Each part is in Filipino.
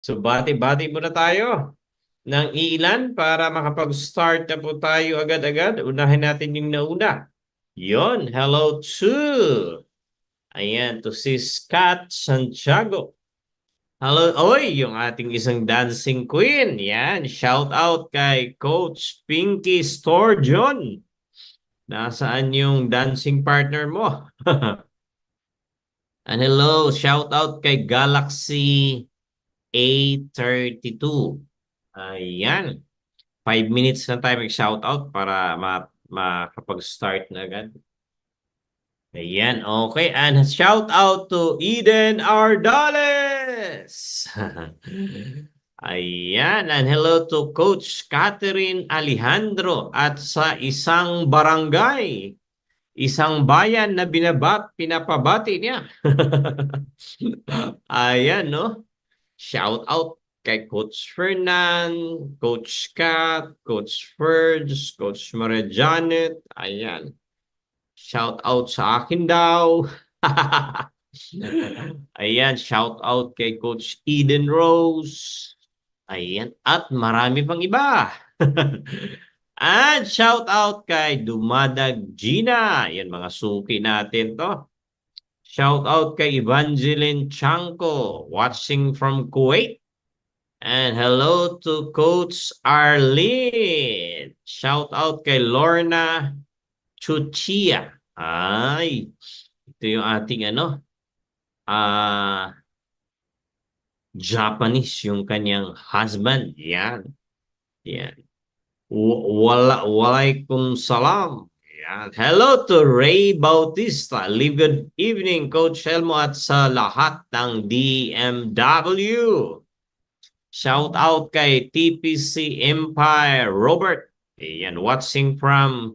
So bati-bati muna tayo ng iilan para makapag-start na po tayo agad-agad. Unahin natin yung nauna. Yon, hello to. Ayan, to si Scott Santiago. Hello, oy, yung ating isang dancing queen. Yan, shout out kay Coach Pinky Storjon. Nasaan yung dancing partner mo? And hello, shout out kay Galaxy A32. Ayan. 5 minutes na tayo mag-shoutout para makapag-start na agad. Ayan, okay. And shout out to Eden Ardales! Ayan, and hello to Coach Catherine Alejandro at sa isang barangay, isang bayan na pinapabati niya. Ayan, no? Shout out kay Coach Fernan, Coach Kat, Coach Ferds, Coach Maria Janet. Ayan. Shout out sa akin daw. Ayan, shout out kay Coach Eden Rose. Ayan, at marami pang iba. At shout out kay Dumadag Gina. Ayan, mga suki natin to. Shout out kay Evangeline Chanko, watching from Kuwait. And hello to Coach Arlene. Shout out kay Lorna Chuchia. Ay, ito yung ating ah Japanese yung kanyang husband. Yan. Yan. Walaikum salam. Yan. Hello to Ray Bautista. Live good evening, Coach Helmo, at sa lahat ng DMW. Shout out kay TPC Empire Robert. Ayan, watching from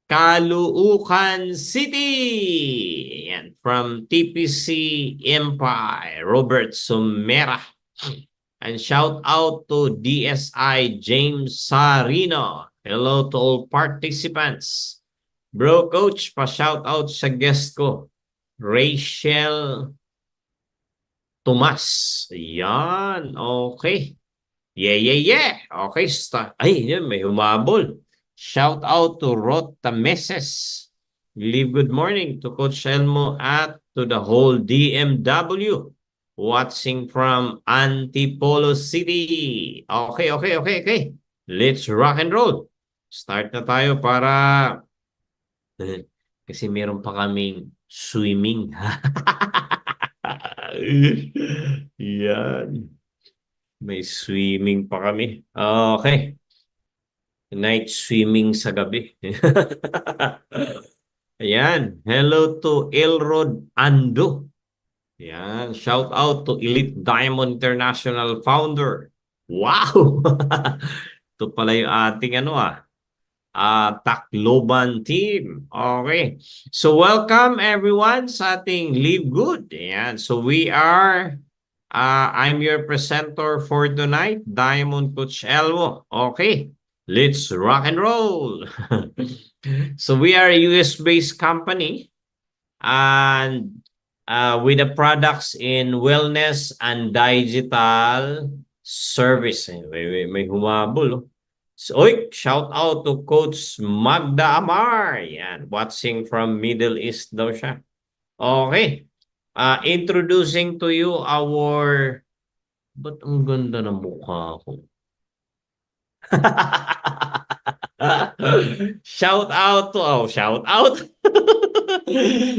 Caloocan City. Ayan, from TPC Empire Robert Sumera. And shout out to DSI James Sarino. Hello to all participants. Bro, coach, pa-shout out sa guest ko, Rachel Tomas. Yan, okay. Yeah. Okay, ay, yan, may humabol. Shout out to Rota Meses. Live good morning to Coach Elmo at to the whole DMW. Watching from Antipolo City. Okay. Let's rock and roll. Start na tayo para kasi meron pa kaming swimming. Yan. May swimming pa kami. Okay. Night swimming sa gabi. Ayan. Hello to Elrod Ando. Ayan. Shout out to Elite Diamond International founder. Wow! Ito pala yung ating Tacloban team. Okay. So welcome everyone sa ating Live Good. Ayan. So we are I'm your presenter for tonight, Diamond Coach Elmo. Okay. Let's rock and roll. So we are a US-based company and with the products in wellness and digital service. May humabol. Oh. So, shout out to Coach Magda Amar. Yan, watching from Middle East daw siya. Okay. Introducing to you our... Ba't ang ganda ng mukha ko? Shout out.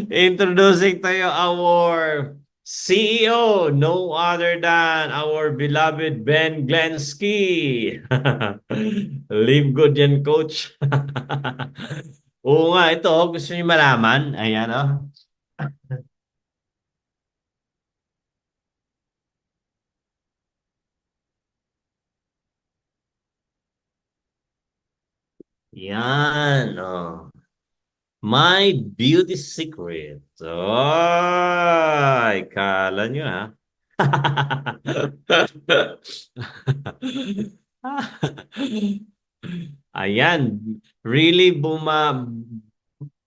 Introducing to you our CEO, no other than our beloved Ben Glensky. Live good yan, coach. Oo nga, ito, gusto niyo malaman? Ayan, oh. Yan, oh. My beauty secret. Ay, kala nyo ha. Ayan, really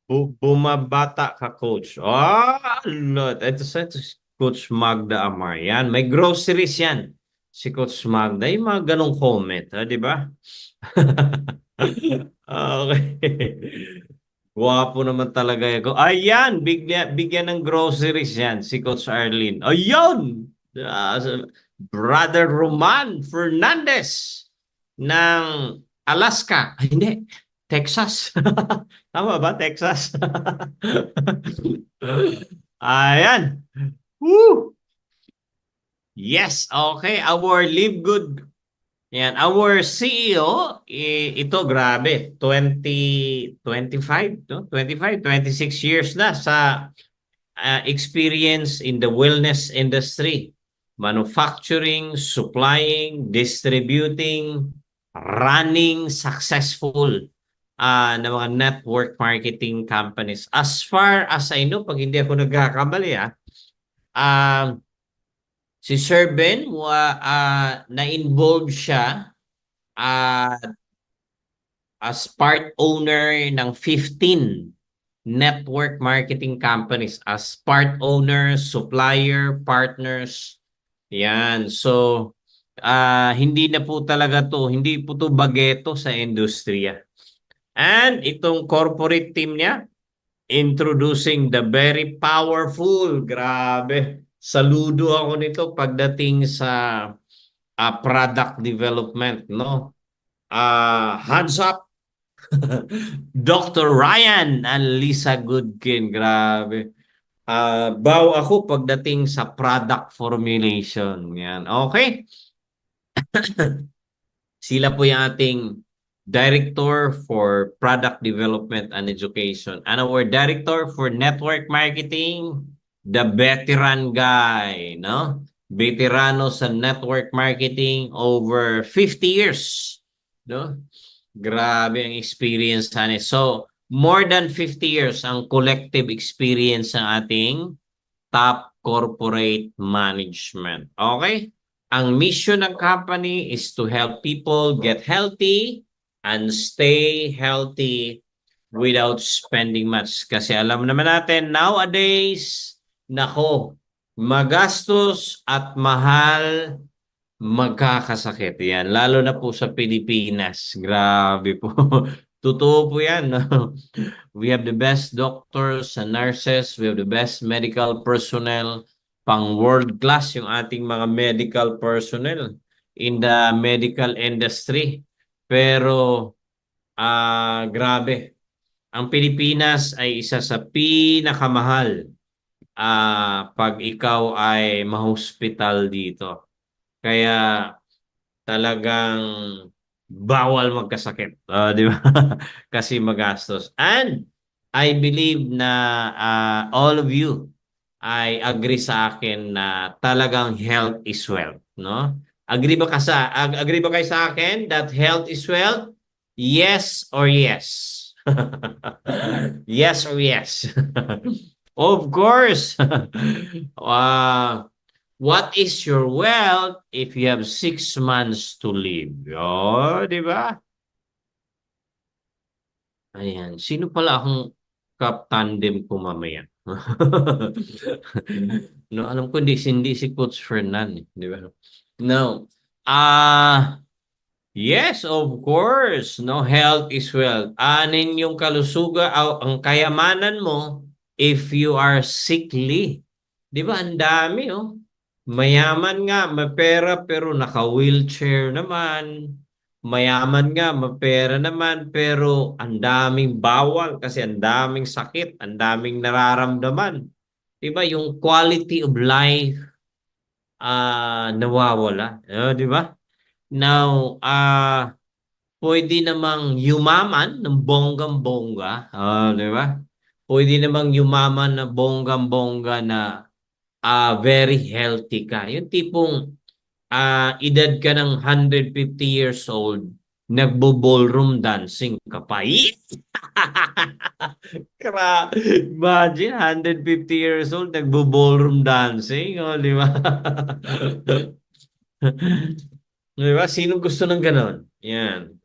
bumabata ka, coach. Oh, Lord. Ito si Coach Magda Amar. Yan, may groceries yan. Si Coach Magda, yung mga ganong comment, di ba? Okay. Gwapo naman talaga ako. Ayan, bigyan ng groceries yan, si Coach Arlene. Ayun! Brother Roman Fernandez ng Alaska. Ay, hindi. Texas. Tama ba, Texas? Ayan. Woo! Yes, okay. Our Live Good. Yan, our CEO, ito grabe, 25, no? 26 years na sa experience in the wellness industry. Manufacturing, supplying, distributing, running successful na mga network marketing companies. As far as I know, pag hindi ako nagkakamali, um, si Sir Ben, na-involve siya uh, as part owner ng 15 network marketing companies as part owner, supplier, partners. Yan. So, hindi na po talaga to, hindi po to bageto sa industriya. And itong corporate team niya, introducing the very powerful, grabe, saludo ako nito pagdating sa product development, no? Hands up, Dr. Ryan and Lisa Goodkin, grabe. Bow ako pagdating sa product formulation. Yan. Okay. Sila po yung ating Director for Product Development and Education. And our Director for Network Marketing, the veteran guy, no? Veterano sa network marketing over 50 years, no? Grabe ang experience niya. So, more than 50 years ang collective experience ng ating top corporate management. Okay? Ang mission ng company is to help people get healthy and stay healthy without spending much. Kasi alam naman natin, nowadays, nako, magastos at mahal magkakasakit. Yan. Lalo na po sa Pilipinas. Grabe po. Totoo po yan. No? We have the best doctors and nurses. We have the best medical personnel. Pang world class yung ating mga medical personnel in the medical industry. Pero grabe. Ang Pilipinas ay isa sa pinakamahal pag ikaw ay ma-hospital dito. Kaya talagang bawal magkasakit. Di ba? Kasi magastos. And I believe na all of you ay agree sa akin na talagang health is wealth, no? Agree ba kayo sa akin that health is wealth? Yes or yes? Yes or yes? Of course. What is your wealth if you have 6 months to live? Oh, di ba? Ayan. Sino pala akong kap-tandem ko mamaya? No, alam ko hindi si Coach Fernan, di ba? No. Yes, of course. No, health is wealth. Anin yung kalusugan, ang kayamanan mo if you are sickly. Di ba? Ang dami, oh. Mayaman nga, mapera pero naka-wheelchair naman. Mayaman nga, mapera naman pero ang daming bawal kasi ang daming sakit, ang daming nararamdaman. Diba? Yung quality of life nawawala. Diba? Now, pwede namang yumaman ng bonggang-bongga. Diba? Pwede namang yumaman na bonggang-bongga na very healthy ka. Yung tipong edad ka ng 150 years old, nagbo-ballroom dancing ka pa. Imagine, 150 years old, nagbo-ballroom dancing. Oh, di ba? Di ba? Sinong gusto ng ganon? Yan.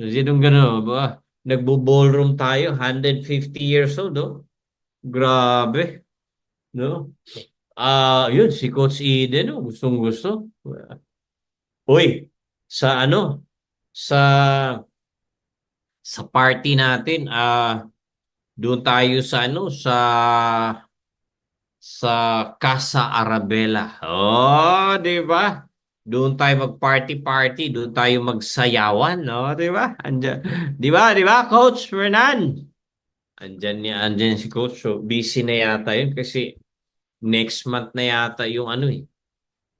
Sinong ganon? Ba? Nagbo-ballroom tayo, 150 years old, oh. Grabe. No? Yun, si Coach Eden, oh, gustong-gusto. Uy, sa ano, sa party natin, doon tayo sa ano, sa Casa Arabella. Oh, 'di ba? Doon tayo mag-party-party, doon tayo magsayawan, no, 'di ba? 'Di ba, Coach Fernan? Andyan si Coach. So, busy na yata 'yun kasi next month na yata yung ano eh,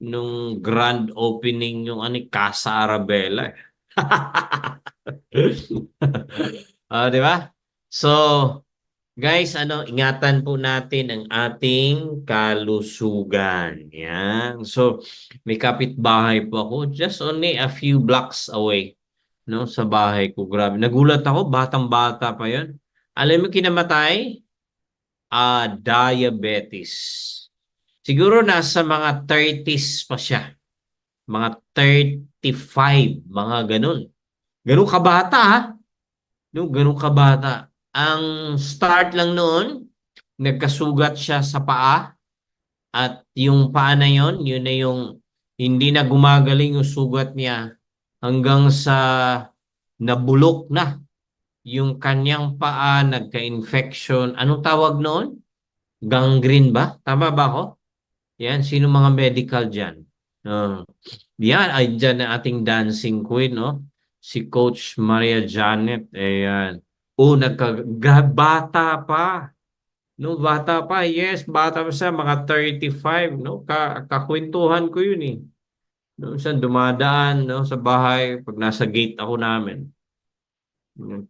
nung grand opening yung ano, Casa Arabella. Di ba? So, guys, ingatan po natin ang ating kalusugan. Yan. So, may kapitbahay po ako just only a few blocks away, no, sa bahay ko. Grabe. Nagulat ako, batang-bata pa 'yon. Alam mo kinamatay? Diabetes. Siguro nasa mga 30s pa siya. Mga 35, mga ganun. Ganun kabata, ha? No, ganun kabata. Ang start lang noon, nagkasugat siya sa paa at yung paa na yon, yun na yung hindi na gumagaling yung sugat niya hanggang sa nabulok na yung kanyang paa, nagka-infection. Anong tawag noon? Gangrene ba? Tama ba ako? Yan, sino mga medical dyan? Uh, yan, ay dyan ang ating dancing queen, no? Si Coach Maria Janet. Ayan. Oh, bata pa. No, bata pa. Yes, bata pa siya. Mga 35, no? Kakwentuhan ko yun eh. No, siya dumadaan, no, sa bahay pag nasa gate ako namin.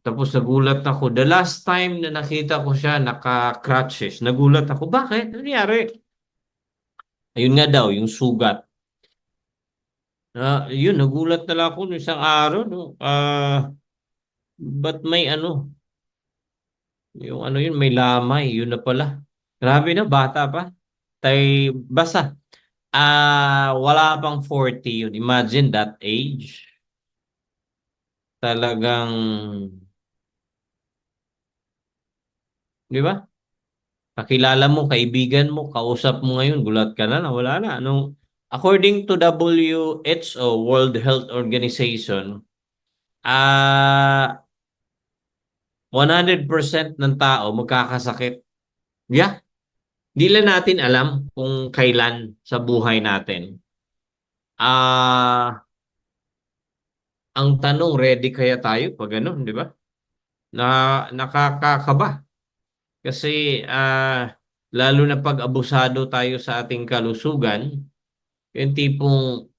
Tapos nagulat ako. The last time na nakita ko siya, naka-crutches. Nagulat ako. Bakit? Ano nangyari? Ayun nga daw, yung sugat. Yun, nagulat na lang ako nung isang araw, no? Ba't may ano? Yung ano yun, may lamay. Yun na pala. Grabe na, bata pa. Basta, wala pang 40 yun. Imagine that age. Talagang, di ba? Kakilala mo, kaibigan mo, kausap mo ngayon, gulat ka na, wala na. According to WHO, World Health Organization, 100% ng tao magkakasakit. Yeah, di lang natin alam kung kailan sa buhay natin. Ang tanong, ready kaya tayo pag ganun, di ba? Na nakakakaba kasi lalo na pag abusado tayo sa ating kalusugan, yung tipong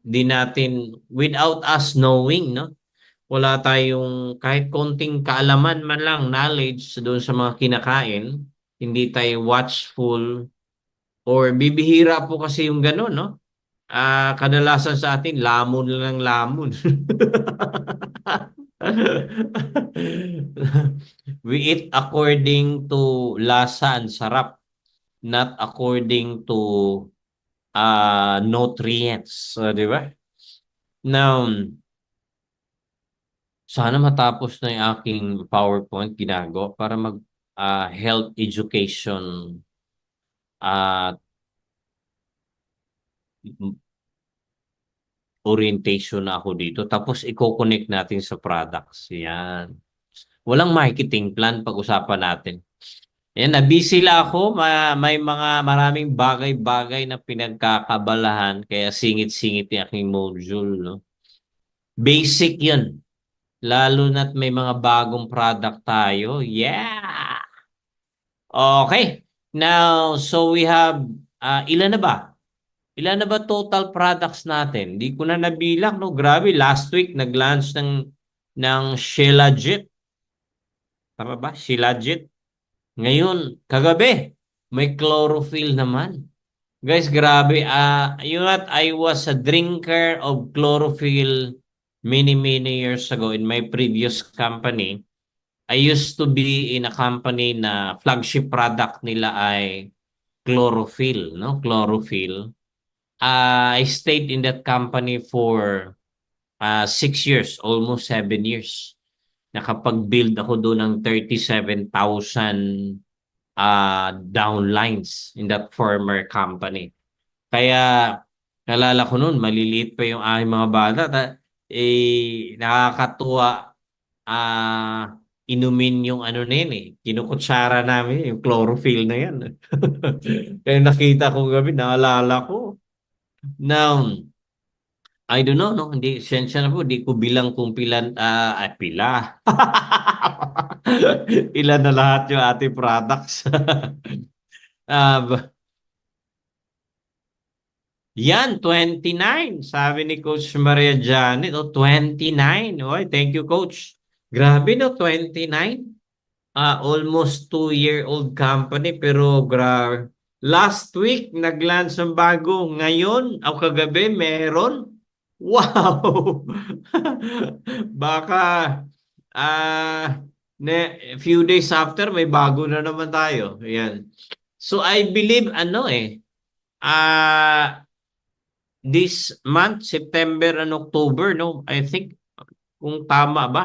di natin without us knowing, no? Wala tayong kahit konting kaalaman man lang, knowledge doon sa mga kinakain, hindi tayo watchful or bibihira po kasi yung gano'n, no? Kadalasan sa atin, lamon lang lamon. We eat according to lasa and sarap, not according to nutrients. Di ba? Now, sana matapos na yung aking PowerPoint ginagawa para mag health education at orientation na ako dito. Tapos i-connect natin sa products. Yan. Walang marketing plan pag-usapan natin. Yan, na-busy lang ako. May maraming bagay-bagay na pinagkakabalahan. Kaya singit-singit yung aking module. No? Basic yun. Lalo na't may mga bagong product tayo. Yeah! Okay. Now, so we have, ilan na ba? Ilan na ba total products natin? Di ko na nabilang, no? Grabe, last week nag-launch ng Shilajit. Tama ba? Shilajit. Ngayon, kagabi, may chlorophyll naman. Guys, grabe. You know what? I was a drinker of chlorophyll many years ago in my previous company. I used to be in a company na flagship product nila ay chlorophyll, no? Chlorophyll. I stayed in that company for 6 years, almost 7 years. Nakapag-build ako doon ng 37,000 downlines in that former company. Kaya Naalala ko noon, maliliit pa yung aking mga bata. Nakakatuwa inumin yung ano na yun eh. Kinukutsara namin yung chlorophyll na yan. Kaya nakita ko gabi, naalala ko. Now, I don't know, no? Hindi, sensya na po, di ko bilang kung pilan, pila. Ilan na lahat yung ating products. Ah, Yan, 29. Sabi ni Coach Maria Janet, 29. Oy, thank you, Coach. Grabe, no, 29. Almost 2-year-old company, pero last week, nag-launch ng bago. Ngayon, o kagabi, meron. Wow! Baka, ah, a few days after, may bago na naman tayo. Ayan. So, I believe, this month, September and October, no? I think, kung tama ba?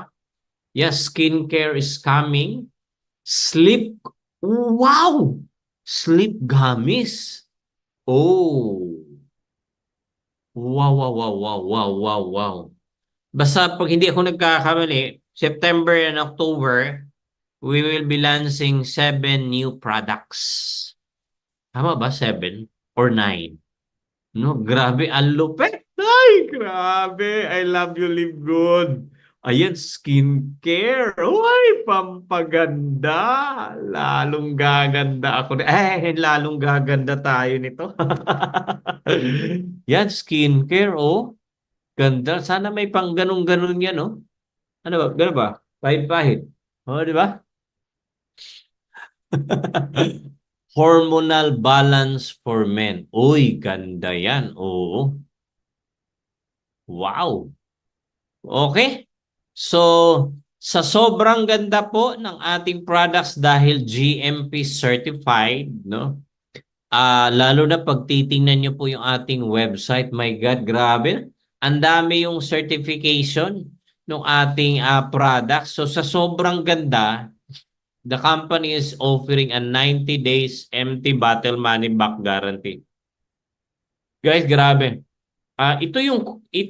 Yes, skincare is coming. Sleep. Wow! Sleep gummies. Oh. Wow, wow, wow, wow, wow, wow, wow. Basta pag hindi ako nagkakamali, September and October, we will be launching 7 new products. Tama ba? 7 or 9? No, grabe, ang lupit. Ay, grabe. I love you, live good. Ayan, skincare. Uy, pampaganda. Lalong gaganda ako. Lalong gaganda tayo nito. Yan, skincare, oh. Ganda. Sana may pang ganun-ganun yan, oh. Ano ba? Gano'n ba? Pahit-pahit. Oh, di ba? Hormonal balance for men. Uy, ganda yan. Oo. Wow. Okay. So, sa sobrang ganda po ng ating products dahil GMP certified, no? Lalo na pag titingnan niyo po yung ating website, my God, grabe. Ang dami yung certification ng ating products. So, sa sobrang ganda, the company is offering a 90 days empty bottle money back guarantee. Guys, grabe. Ito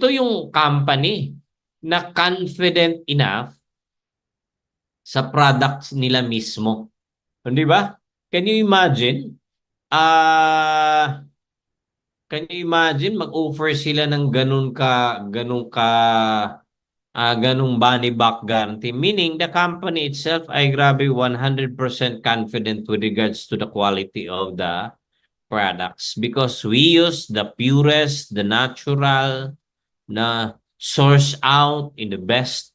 yung company na confident enough sa products nila mismo. Hindi ba? Can you imagine? Ah, can you imagine mag-offer sila ng ganung money back guarantee, meaning the company itself ay grabe 100% confident with regards to the quality of the products because we use the purest, the natural na source out in the best,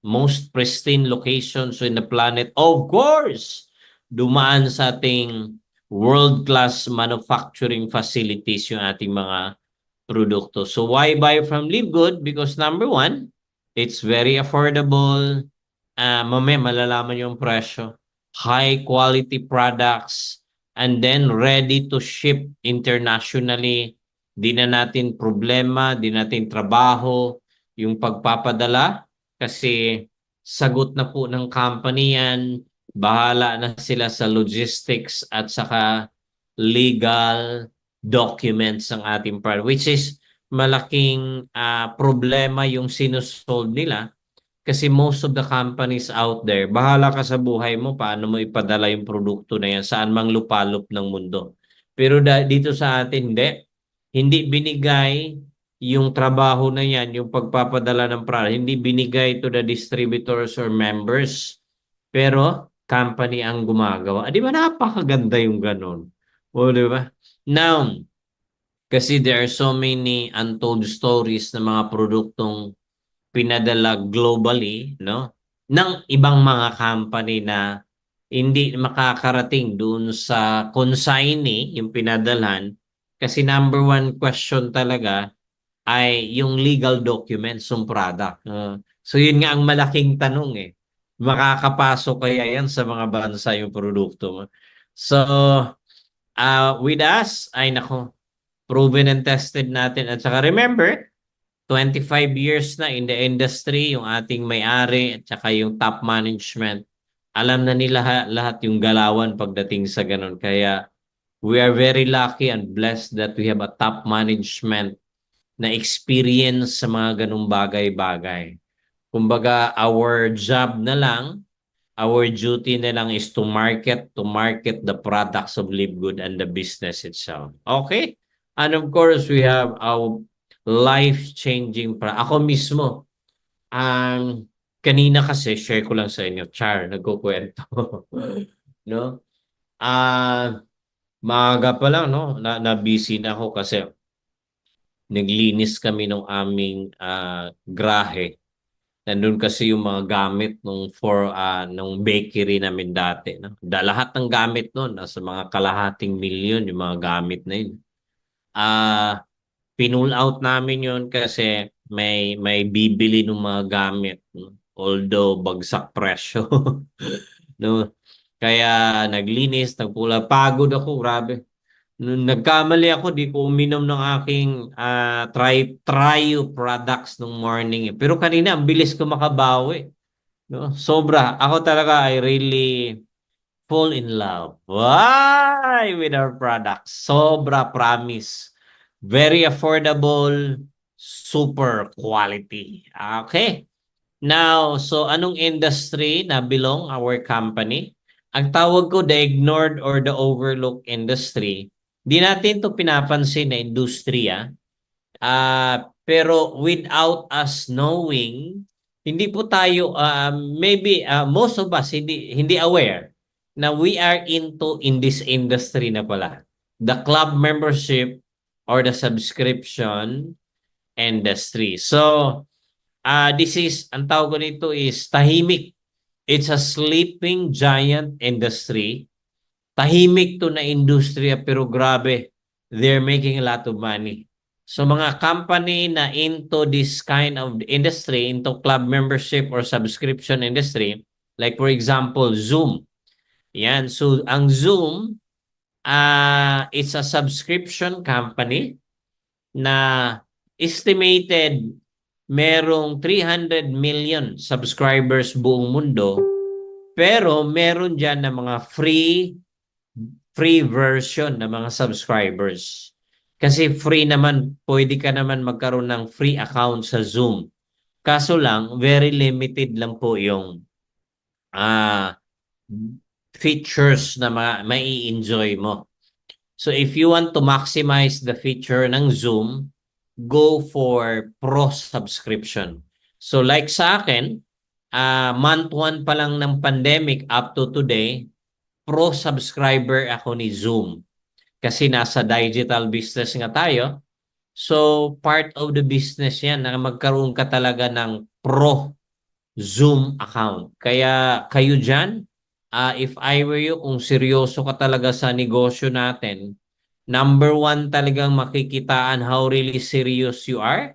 most pristine locations in the planet. Of course, dumaan sa ating world-class manufacturing facilities yung ating mga produkto. So why buy from Live Good? Because number one, it's very affordable. Mamaya malalaman yung presyo. High quality products and then ready to ship internationally. Di na natin problema, di natin trabaho yung pagpapadala kasi sagot na po ng company yan. Bahala na sila sa logistics at saka legal documents ng ating product, which is malaking problema yung sinusolve nila kasi most of the companies out there, bahala ka sa buhay mo, paano mo ipadala yung produkto na yan, saan mang lupalop ng mundo. Pero dito sa atin, hindi binigay yung trabaho na yan, yung pagpapadala ng product, hindi binigay to the distributors or members, pero company ang gumagawa. Di ba napakaganda yung ganun? O, di ba? Now, kasi there are so many untold stories ng mga produktong pinadala globally, no? Ng ibang mga company na hindi makakarating doon sa consignee yung pinadalhan kasi number one question talaga ay yung legal documents ng product. So yun nga ang malaking tanong eh. Makakapasok kaya yan sa mga bansa yung produkto mo? So with us, ay nako, proven and tested natin. At saka remember, 25 years na in the industry, yung ating may-ari at saka yung top management. Alam na nila lahat yung galawan pagdating sa ganun. Kaya We are very lucky and blessed that we have a top management na experience sa mga ganung bagay-bagay. Kumbaga, our job na lang, our duty na lang is to market the products of Live Good and the business itself. Okay? And of course, we have our life-changing ako mismo. Kanina kasi, share ko lang sa inyo, Char, nagkukwento. No? Maaga pa lang, no? Na-busy na ako kasi naglinis kami ng aming grahe. Nandun kasi yung mga gamit nung bakery namin dati. No? Lahat ng gamit nun, nasa mga kalahating milyon yung mga gamit na yun. Pinull out namin yun kasi may bibili ng mga gamit. No? Although bagsak presyo. No? Kaya naglinis, nagpula. Pagod ako, grabe. Nung nagkamali ako, di ko uminom ng aking trio products nung morning. Pero kanina, ang bilis ko makabawi. No? Sobra. Ako talaga, I really fall in love. Why? With our products. Sobra, promise. Very affordable, super quality. Okay. Now, so anong industry na belong our company? Ang tawag ko, the ignored or the overlooked industry. Di natin to pinapansin na industriya. Pero without us knowing, hindi po tayo, maybe most of us hindi aware na we are in this industry na pala. The club membership or the subscription industry. So, this is, ang tawag ko nito is tahimik. It's a sleeping giant industry. Tahimik to na industriya pero grabe, they're making a lot of money. So mga company na into this kind of industry, into club membership or subscription industry, like for example, Zoom. Yan, so ang Zoom, it's a subscription company na estimated merong 300 million subscribers buong mundo, pero meron dyan na mga free version ng mga subscribers. Kasi free naman, pwede ka naman magkaroon ng free account sa Zoom. Kaso lang, very limited lang po yung features na mai-enjoy mo. So if you want to maximize the feature ng Zoom, go for Pro subscription. So like sa akin, month 1 pa lang ng pandemic up to today, Pro subscriber ako ni Zoom. Kasi nasa digital business nga tayo. So part of the business yan na magkaroon ka talaga ng Pro Zoom account. Kaya kayo dyan, if I were you, kung seryoso ka talaga sa negosyo natin, number 1 talagang makikitaan how really serious you are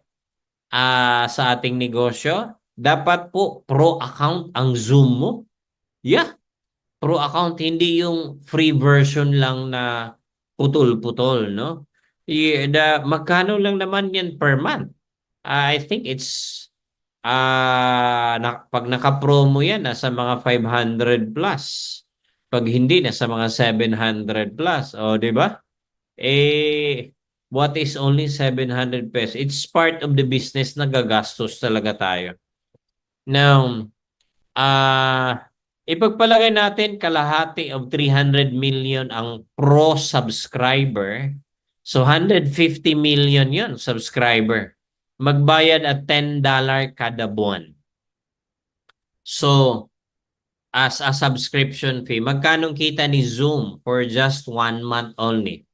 sa ating negosyo. Dapat po Pro account ang Zoom mo. Yeah. Pro account, hindi yung free version lang na putol-putol, no? Magkano lang naman yan per month? I think it's pag naka-promo yan, nasa mga 500 plus. Pag hindi, nasa mga 700 plus. O, di ba? What is only 700 pesos? It's part of the business na gagastos talaga tayo. Now, ipagpalagay natin kalahati of 300 million ang pro subscriber. So 150 million yon subscriber. Magbayad at $10 kada buwan. So as a subscription fee, magkano kita ni Zoom for just 1 month only?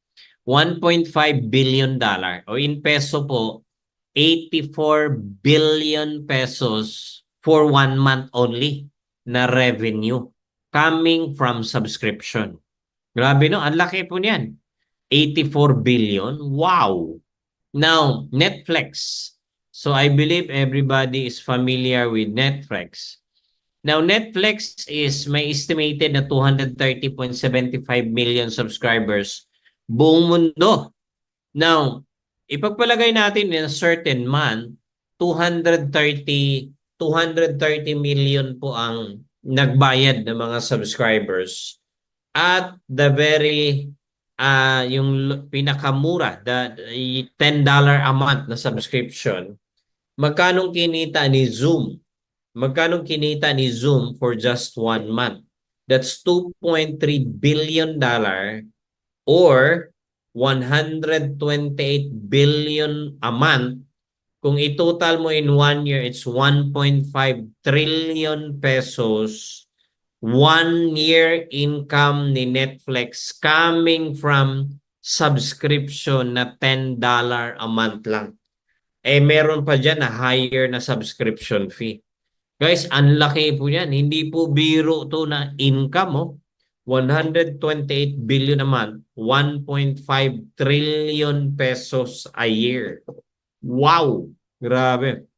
$1.5 billion o in peso po 84 billion pesos for 1 month only na revenue coming from subscription. Grabe no, ang laki po niyan. 84 billion. Wow. Now, Netflix. So I believe everybody is familiar with Netflix. Now, Netflix is may estimated na 230.75 million subscribers buong mundo. Now, ipagpalagay natin in a certain month, 230 million po ang nagbayad ng mga subscribers. At the very yung pinakamura, $10 a month na subscription, magkano kinita ni Zoom? Magkano kinita ni Zoom for just 1 month? That's $2.3 billion or 128 billion a month. Kung i-total mo in 1 year, it's 1.5 trillion pesos. 1 year income ni Netflix coming from subscription na $10 a month lang. Meron pa dyan na higher na subscription fee. Guys, ang laki po yan. Hindi po biro to na income, oh. 128 billion a month, 1.5 trillion pesos a year. Wow! Grabe.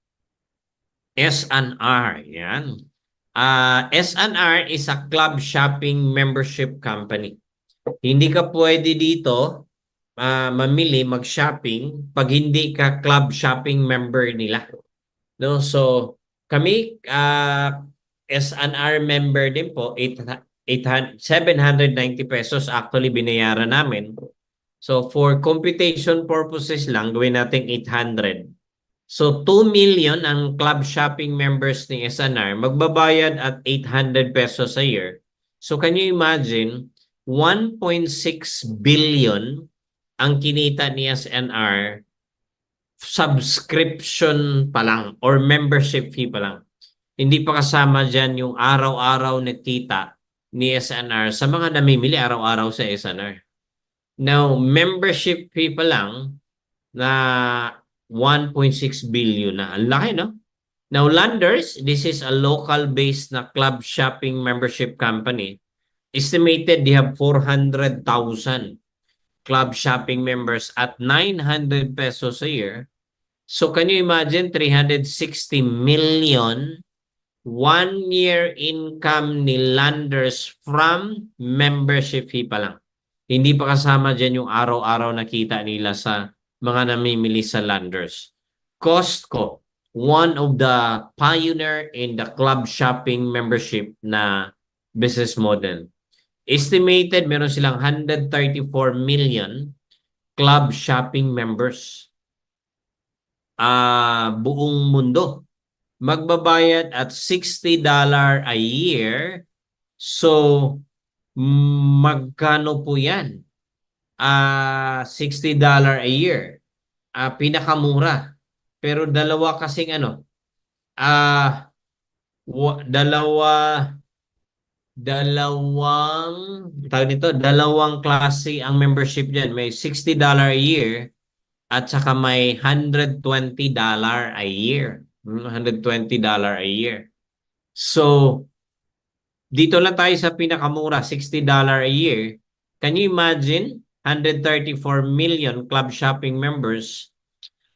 S&R, yan. S&R is a club shopping membership company. Hindi ka pwede dito mamili, mag-shopping pag hindi ka club shopping member nila. No? So, kami, S&R member din po, 790 pesos actually binayaran namin. So, for computation purposes lang, gawin natin 800. So, 2 million ang club shopping members ni S&R, magbabayad at 800 pesos a year. So, can you imagine, 1.6 billion ang kinita ni S&R subscription pa lang or membership fee pa lang. Hindi pa kasama dyan yung araw-araw na kita ni S&R sa mga namimili araw-araw sa S&R. Now, membership fee pa lang na 1.6 billion na. Ang laki, no? Now, Landers, this is a local-based na club shopping membership company. Estimated they have 400,000 club shopping members at 900 pesos a year. So can you imagine 360 million 1 year income ni Landers from membership fee pa lang. Hindi pa kasama dyan yung araw-araw na kita nila sa mga namimili sa Landers. Costco, one of the pioneer in the club shopping membership na business model. Estimated meron silang 134 million club shopping members. Buong mundo. Magbabayad at $60 a year. So, magkano po yan? $60 a year. Pinakamura. Pero dalawa kasing dalawang klase ang membership diyan. May $60 a year at saka may $120 a year. $120 a year. So, dito lang tayo sa pinakamura, $60 a year. Can you imagine? 134 million club shopping members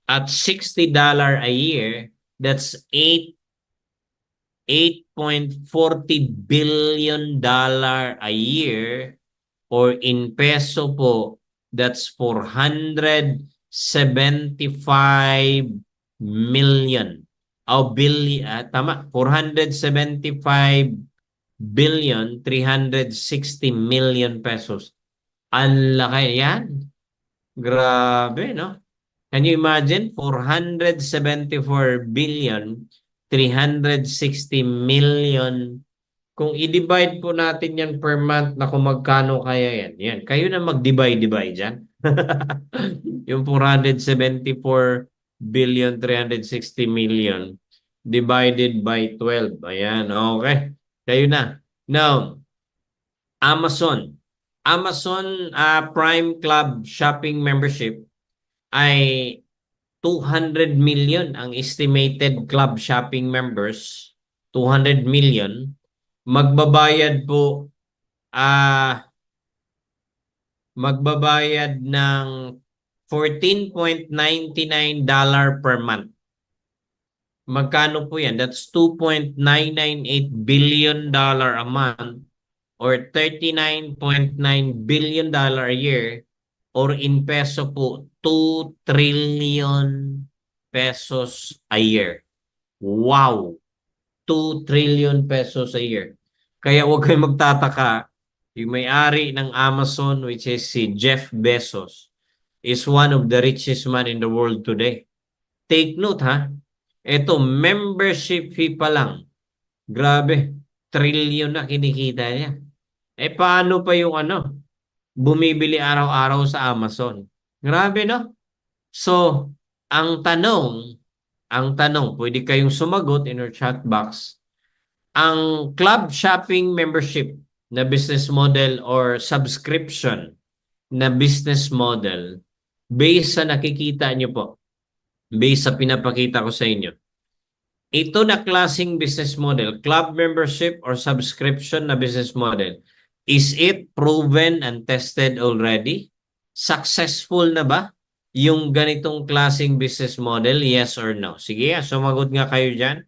at $60 a year. That's 8.40 billion dollar a year, or in peso po, that's 475 million. Tama, 475 billion 360 million pesos. Ang laki yan. Grabe, no? Can you imagine? 474 billion 360 million. Kung i-divide po natin yan per month na kung magkano kaya yan. Yan. Kayo na mag-divide dyan. Yung 474 billion 360 million divided by 12. Ayan. Okay. Kayo na. Now, Amazon. Amazon Prime Club shopping membership ay 200 million ang estimated club shopping members. 200 million. Magbabayad po magbabayad ng $14.99 per month. Magkano po yan? That's $2.998 billion a month or $39.9 billion a year, or in peso po 2 trillion pesos a year. Wow! 2 trillion pesos a year. Kaya huwag kayong magtataka yung may-ari ng Amazon, which is si Jeff Bezos, is one of the richest man in the world today. Take note ha. Ito, membership fee pa lang. Grabe, trillion na kinikita niya. Paano pa yung bumibili araw-araw sa Amazon? Grabe, no? So, ang tanong, pwede kayong sumagot in our chat box. Ang club shopping membership na business model or subscription na business model, based sa nakikita nyo po, based sa pinapakita ko sa inyo, ito na klaseng business model, club membership or subscription na business model, is it proven and tested already? Successful na ba yung ganitong klaseng business model? Yes or no? Sige, sumagot nga kayo dyan.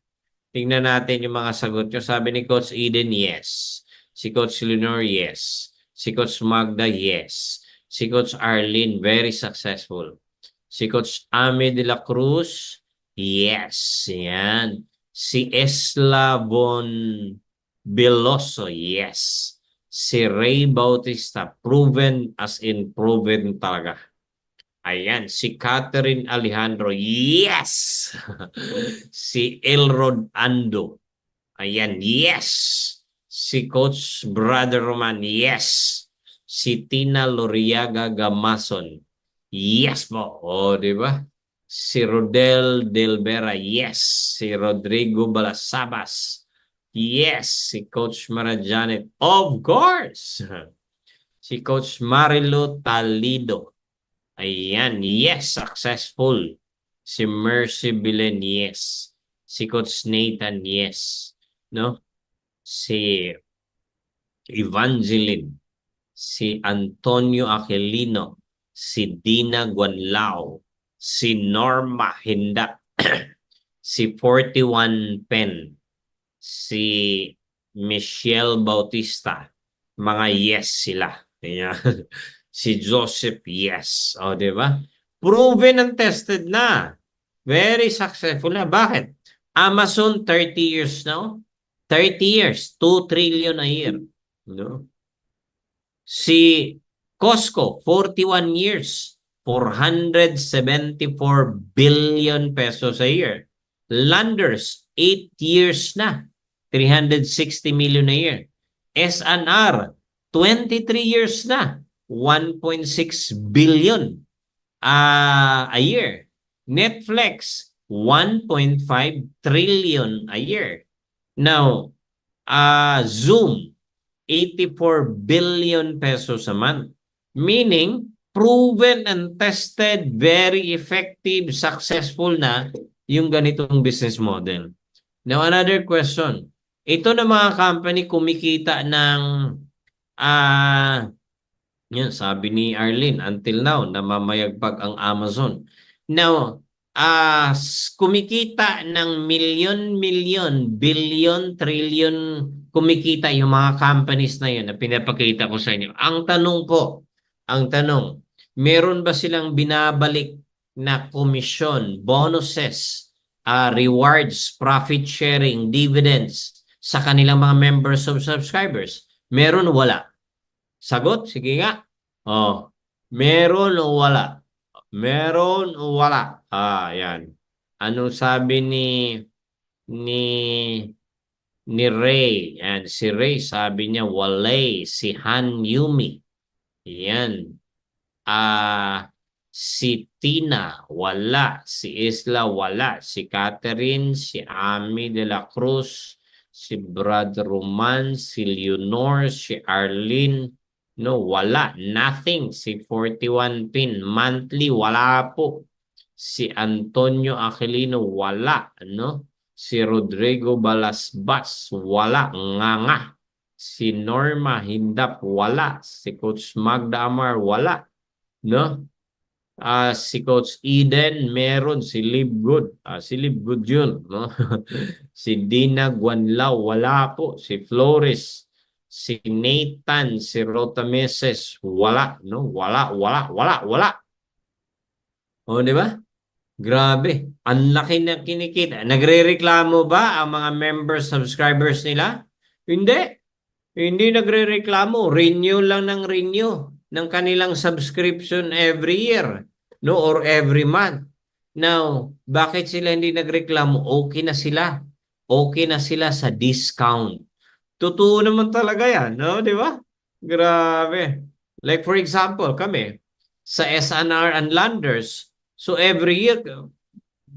Tingnan natin yung mga sagot nyo. Sabi ni Coach Eden, yes. Si Coach Leonor, yes. Si Coach Magda, yes. Si Coach Arlene, very successful. Si Coach Ame de la Cruz, yes. Yan. Si Esla Von Veloso, yes. Si Ray Bautista, proven as in proven talaga. Ayan, si Catherine Alejandro, yes! Si Elrod Ando, ayan, yes! Si Coach Brother Roman, yes! Si Tina Loriaga Gamason, yes po! O, di ba? Si Rodel Delbera, yes! Si Rodrigo Balasabas, yes! Si Coach Mara Janet, of course! Si Coach Marilo Talido, ayan, yes, successful. Si Mercy Bilen, yes. Si Coach Nathan, yes. No? Si Evangeline. Si Antonio Aquilino. Si Dina Guanlao. Si Norma Hinda. Si 41 Pen. Si Michelle Bautista. Mga yes sila. Ayan. Si Joseph, yes. O, di ba? Proven and tested na. Very successful na. Bakit? Amazon, 30 years now. 30 years, 2 trillion a year. No? Si Costco, 41 years, 474 billion pesos a year. Landers, 8 years na, 360 million a year. S&R, 23 years na, 1.6 billion a year. Netflix, 1.5 trillion a year. Now, Zoom, 84 billion pesos a month. Meaning, proven and tested, very effective, successful na yung ganitong business model. Now, another question. Ito na mga company kumikita ng yan, sabi ni Arlene, until now, namamayagpag ang Amazon. Now, kumikita ng milyon, billion, trillion, kumikita yung mga companies na yun na pinapakita ko sa inyo. Ang tanong, meron ba silang binabalik na komisyon, bonuses, rewards, profit sharing, dividends sa kanilang mga members of subscribers? Meron, wala. Sagot? Sige nga. Oh, meron o wala? Meron o wala? Yan. Anong sabi ni Ray? Yan, si Ray sabi niya walay, si Han Yumi. Yan. Si Tina, wala. Si Isla, wala. Si Catherine, si Ami de la Cruz, si Brad Roman, si Leonor, si Arlene, no, wala. Nothing. Si 41 Pin, monthly, wala po. Si Antonio Aquilino, wala. No? Si Rodrigo Balasbas, wala. Nga. Si Norma Hindap, wala. Si Coach Magda Amar, wala. No? Si Coach Eden, meron. Si Live Good. Si Live Good yun. No? Si Dina Guanlao, wala po. Si Flores, si Nathan, si Rota Meses, wala. No? Wala. O, di ba? Grabe. Ang laki na kinikita. Nagre-reklamo ba ang mga members, subscribers nila? Hindi. Hindi nagrereklamo, renew lang ng renew ng kanilang subscription every year, no, or every month. Now, bakit sila hindi nagreklamo? Okay na sila. Okay na sila sa discount. Totoo naman talaga yan, no? Di ba? Grabe. Like for example, kami, sa SNR and Landers, so every year,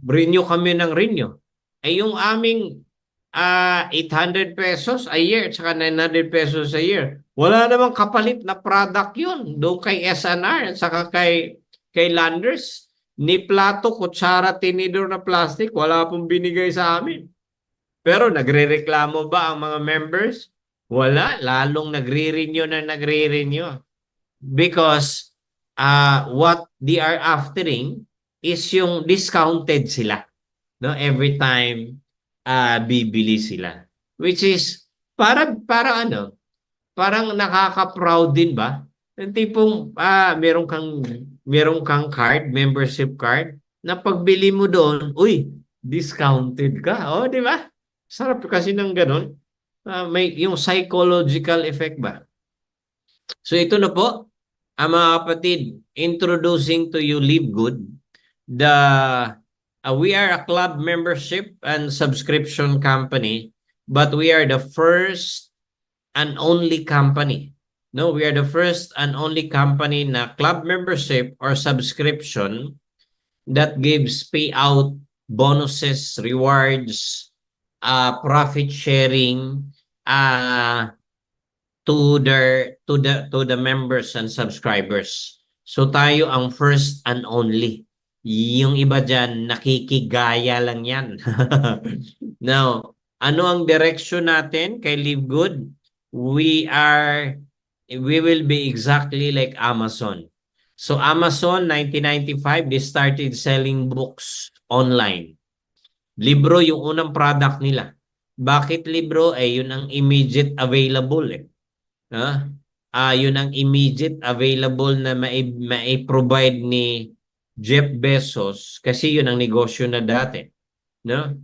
renew kami ng renew. Ay yung aming 800 pesos a year at saka 900 pesos a year. Wala namang kapalit na product yun. Doon kay SNR at saka kay Landers. Ni plato, kutsara, tinidor na plastic, wala pong binigay sa amin. Pero nagrereklamo ba ang mga members? Wala, lalong nagre-renew na nagre-renew. Because what they are aftering is yung discounted sila. No, every time bibili sila. Which is para ano, parang nakaka-proud din ba? Yung tipong meron kang card, membership card na pagbili mo doon, uy, discounted ka. Oh, di ba? Sarap kasi ng ganun. May yung psychological effect ba? So ito na po, mga kapatid, introducing to you Live Good. We are a club membership and subscription company, but we are the first and only company. No, we are the first and only company na club membership or subscription that gives payout, bonuses, rewards, profit sharing, to the members and subscribers. So tayo ang first and only. Yung iba dyan, nakikigaya lang yan. Now, ano ang direction natin kay Live Good? We will be exactly like Amazon. So Amazon, 1995, they started selling books online. Libro yung unang product nila. Bakit libro? Yun ang immediate available eh. Yun ang immediate available na mai-provide ni Jeff Bezos kasi yun ang negosyo na dati. No?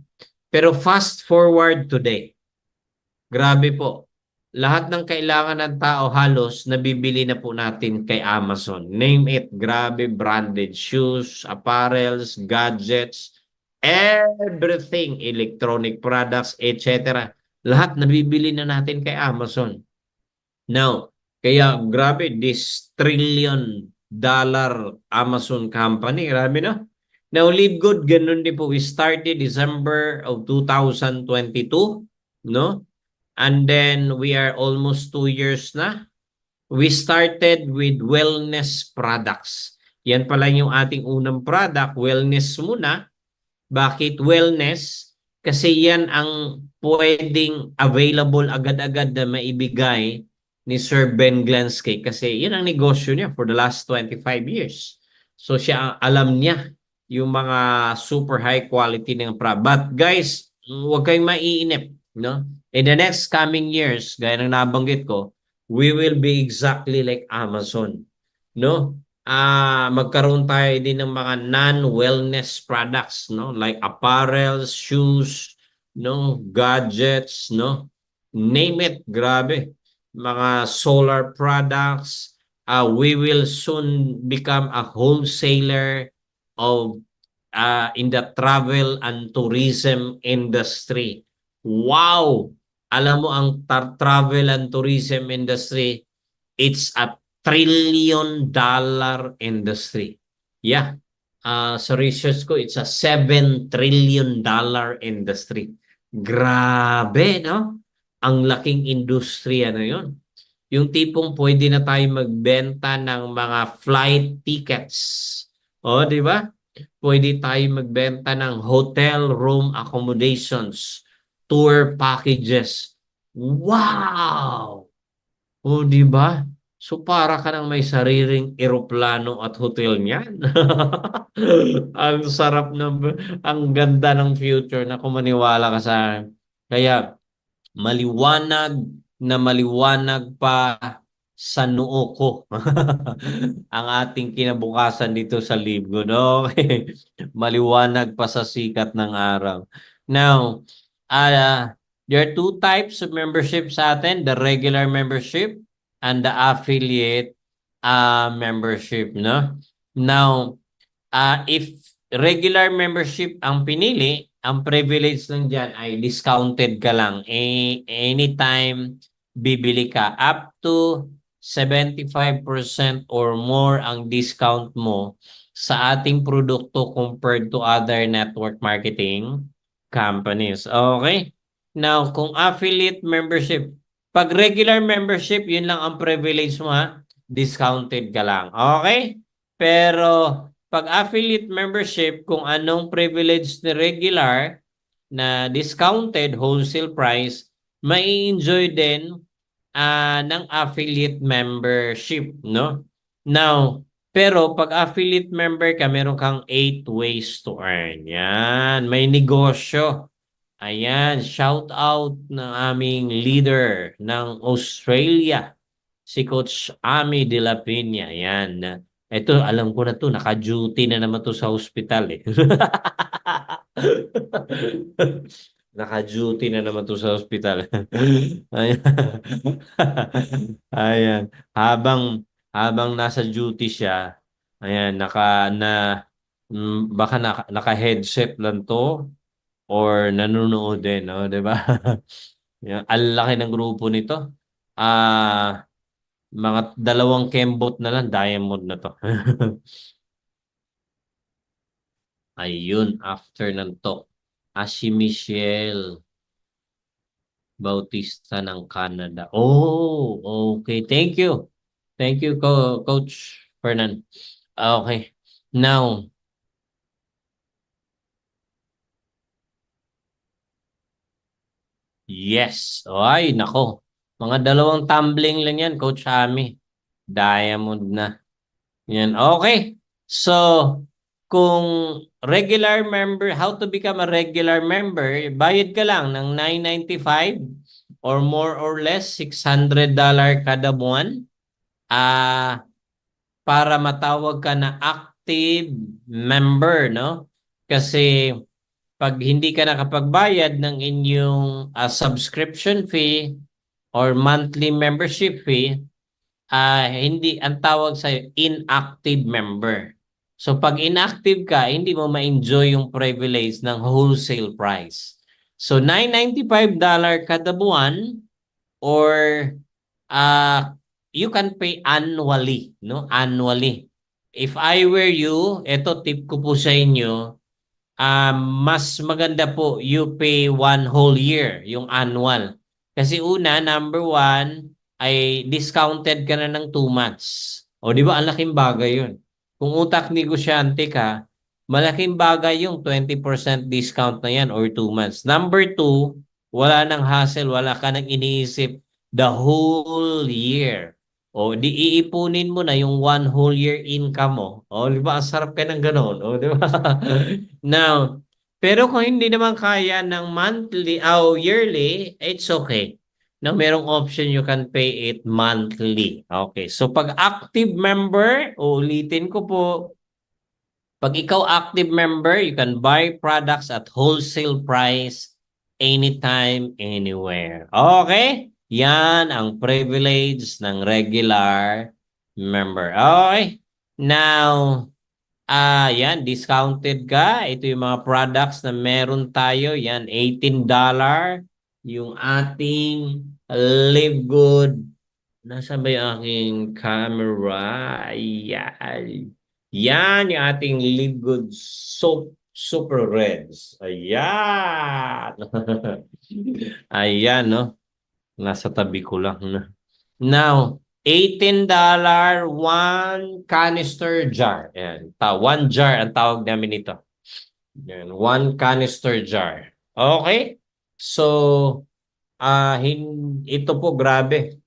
Pero fast forward today, grabe po. Lahat ng kailangan ng tao halos nabibili na po natin kay Amazon. Name it, grabe, branded shoes, apparels, gadgets, everything, electronic products, etc. Lahat nabibili na natin kay Amazon. Now, kaya grabe, this trillion-dollar Amazon company, grabe na. Now, Live Good, ganun din po. We started December of 2022, no? And then we are almost 2 years na. We started with wellness products. Yan pala yung ating unang product, wellness muna. Bakit wellness? Kasi yan ang pwedeng available agad-agad na maibigay ni Sir Ben Glansky kasi yun ang negosyo niya for the last 25 years. So siya alam niya yung mga super high quality ng product. But guys, huwag kayong maiinip, no? In the next coming years, gaya ng nabanggit ko, we will be exactly like Amazon, no? Magkaroon tayo din ng mga non-wellness products, no? Like apparels, shoes, no, gadgets, no? Name it, grabe. Mga solar products. We will soon become a wholesaler of in the travel and tourism industry. Wow! Alam mo ang travel and tourism industry, it's a trillion-dollar industry. Yeah. Sa research ko, it's a $7 trillion industry. Grabe, no? Ang laking industriya na yon. Yung tipong pwede na tayo magbenta ng mga flight tickets. O, di ba? Pwede tayo magbenta ng hotel room accommodations, tour packages. Wow! O, di ba? So para ka nang may sariling eroplano at hotel niyan. Ang sarap ang ganda ng future na kung maniwala ka sa kaya maliwanag na maliwanag pa sa noo ko ang ating kinabukasan dito sa libro. No? Maliwanag pa sa sikat ng araw. Now, There are two types of membership sa atin, the regular membership and the affiliate membership, no? Now, if regular membership ang pinili, ang privilege lang dyan ay discounted ka lang. Anytime bibili ka, up to 75% or more ang discount mo sa ating produkto compared to other network marketing companies. Okay? Now, kung affiliate membership, pag regular membership, yun lang ang privilege mo ha. Discounted ka lang. Okay? Pero pag affiliate membership, kung anong privilege ni regular na discounted wholesale price, may enjoy din ng affiliate membership, no? Now, pero pag affiliate member ka, meron kang 8 ways to earn. Yan, may negosyo. Ayan, shout out ng aming leader ng Australia, si Coach Ami de la Peña. Ayan. Ito, alam ko na to, naka-duty na naman to sa hospital eh. Naka-duty na naman to sa hospital. Ayan. Ayan. Habang nasa duty siya, ayan, baka naka-headset lang to or nanonood din, no, 'di ba? Yan, ang laki ng grupo nito. Mga 2 kembot na lang, diamond na to. Ayun, after ng talk. Si Michelle Bautista ng Canada. Oh, okay. Thank you. Thank you, Coach Fernan. Okay. Now, yes. Ay, nako. Mga 2 tumbling lang yan, Coach Ami. Diamond na. Yan. Okay. So, kung regular member, how to become a regular member, bayad ka lang ng $9.95 or more or less $600 kada buwan para matawag ka na active member, no? Kasi pag hindi ka nakapagbayad ng inyong subscription fee or monthly membership fee, hindi ang tawag sa inactive member. So pag inactive ka, hindi mo ma-enjoy yung privilege ng wholesale price. So $9.95 kada buwan or you can pay annually, no? Annually. If I were you, ito tip ko po sa inyo, mas maganda po you pay 1 whole year, yung annual. Kasi una, number 1, ay discounted ka na ng 2 months. O di ba, ang laking bagay yun. Kung utak negosyante ka, malaking bagay yung 20% discount na yan or 2 months. Number 2, wala nang hassle, wala ka nang iniisip the whole year. O di iipunin mo na yung 1 whole year income mo. O di ba, ang sarap ka ng gano'n. O di ba? Now, pero kung hindi naman kaya ng monthly o yearly, it's okay. No, merong option you can pay it monthly. Okay. So pag active member, uulitin ko po, pag ikaw active member, you can buy products at wholesale price anytime, anywhere. Okay? Yan ang privilege ng regular member. Okay? Now, yan, discounted ka. Ito yung mga products na meron tayo. Yan, $18. Yung ating Live Good. Nasaan ba yung aking camera? Ayan. Yan, yung ating Live Good Soap Super Reds. Ayan. Ayan, no? Nasa tabi ko lang. Now, $18 one canister jar. Ayan. 1 jar ang tawag namin nito. Ayan. 1 canister jar. Okay? So, ito po grabe.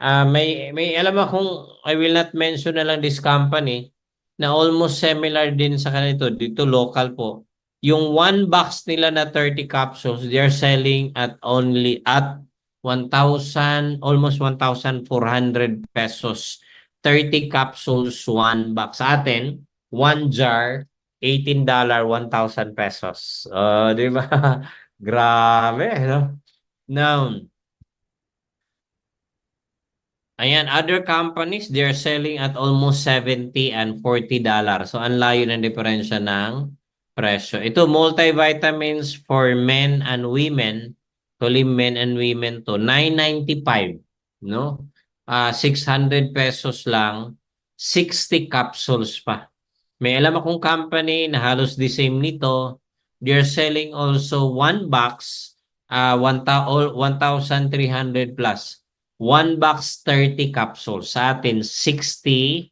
May alam akong I will not mention na lang this company na almost similar din sa kanito. Dito local po. Yung 1 box nila na 30 capsules, they are selling at only at 1,000, almost 1,400 pesos. 30 capsules, 1 box. Sa atin, 1 jar, $18, 1,000 pesos. Di ba? Grabe, no? Now, ayan, other companies, they're selling at almost $70 and $40. So, ang layo ng diferensya ng presyo. Ito, multivitamins for men and women, to men and women to, 995, no? 600 pesos lang, 60 capsules pa. May alam akong company na halos the same nito. They're selling also one box, 1,300 plus. One box, 30 capsules. Sa atin, 60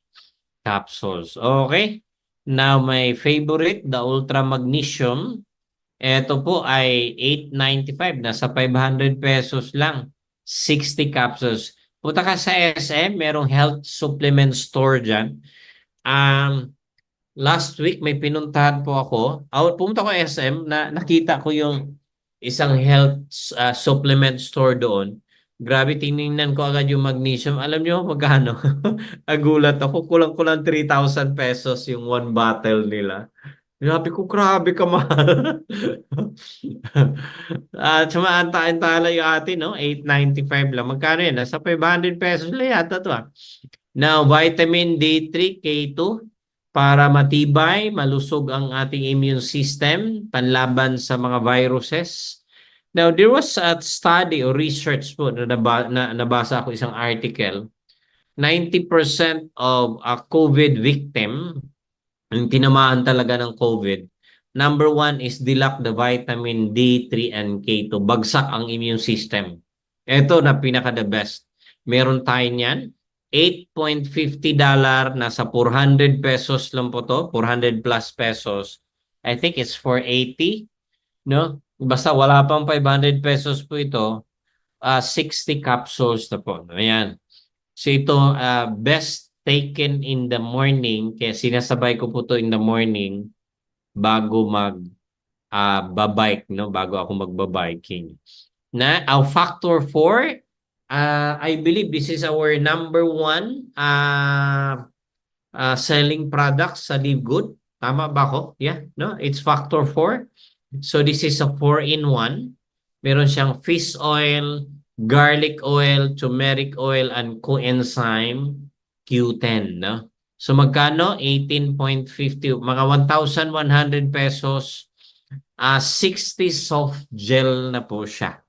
capsules. Okay? Now, my favorite, the Ultra Magnesium. Ito po ay 895. Nasa 500 pesos lang. 60 capsules. Punta ka sa SM, merong health supplement store dyan. Last week may pinuntahan po ako. Pumunta ko SM na nakita ko yung isang health supplement store doon. Grabe, tiningnan ko agad yung magnesium. Alam niyo magkano? Nagulat ako. Kulang-kulang 3,000 pesos yung one bottle nila. Sabi ko, grabe ka mahal. Sumaanta-antala yung atin, no? 895 lang. Magkano yan? Nasa 500 pesos lang yata to. Now, vitamin D3, K2, para matibay, malusog ang ating immune system, panlaban sa mga viruses. Now, there was a study or research po na nabasa ako isang article. 90% of a COVID victim, yung tinamaan talaga ng COVID, number one is the lack the vitamin D3 and K2. Bagsak ang immune system. Ito na pinaka the best. Meron tayo niyan. $8.50, nasa 400 pesos lang po to, 400 plus pesos. I think it's 480, no? Basta wala pang 500 pesos po ito, 60 capsules na po. Ayan. So ito, best taken in the morning, kaya sinasabay ko po to in the morning bago babike, no? Bago ako magbabiking. Factor 4, I believe this is our number one selling products sa Live Good. Tama ba ako? Yeah, no? It's factor 4. So this is a 4-in-1. Meron siyang fish oil, garlic oil, turmeric oil, and coenzyme Q10, no? So magkano? 18.50, mga 1,100 pesos. 60 soft gel na po siya.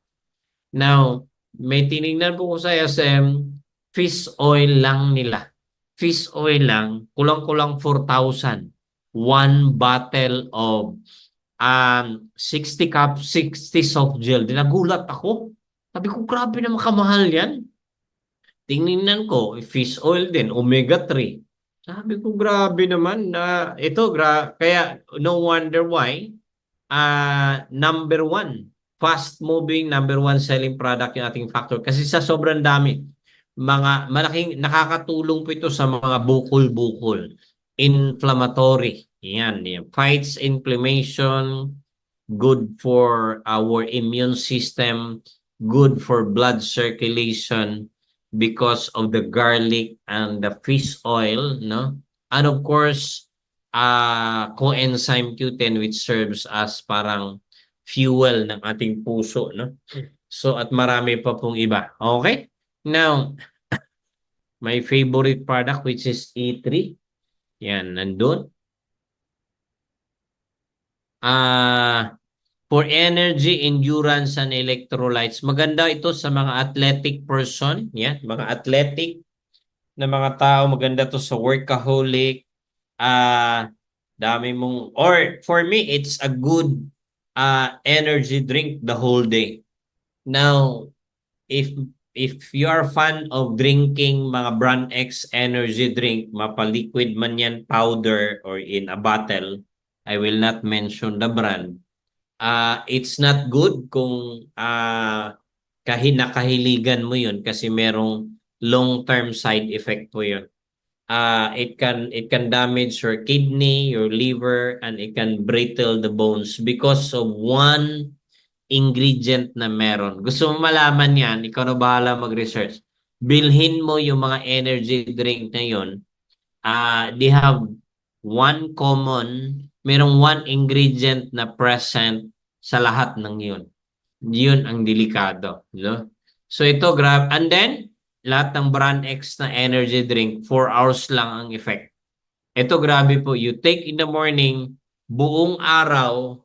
Now, may tinignan po ko sa SM, fish oil lang nila. Fish oil lang, kulang-kulang 4,000. One bottle of 60 soft gel. Dinagulat ako. Sabi ko, grabe na makamahal yan. Tingnan ko, fish oil din, omega-3. Sabi ko, grabe naman na ito, kaya no wonder why number one, fast-moving, number one selling product yung ating factor. Kasi sa sobrang dami, malaking nakakatulong po ito sa mga bukol-bukol. Inflammatory. Yan. Fights inflammation, good for our immune system, good for blood circulation because of the garlic and the fish oil, no? And of course, coenzyme Q10, which serves as parang fuel ng ating puso, no? So at marami pa pong iba. Okay? Now, my favorite product, which is E3. Yan, nandun. For energy, endurance, and electrolytes. Maganda ito sa mga athletic person. Yan, mga athletic na mga tao. Maganda to sa workaholic. Dami mong, or for me, it's a good energy drink the whole day. Now, if you are fan of drinking mga brand X energy drink, mapa-liquid man yan, powder, or in a bottle, I will not mention the brand. It's not good kung nakahiligan mo yun kasi merong long-term side effect po yun. It can damage your kidney, your liver, and it can brittle the bones because of one ingredient na meron. Gusto mo malaman yan, ikaw na bahala mag-research. Bilhin mo yung mga energy drink na yun. They have merong one ingredient na present sa lahat ng yun. Yun ang delikado, no? So ito, grab. And then, lahat ng brand X na energy drink, 4 hours lang ang effect. Ito, grabe po. You take in the morning, buong araw,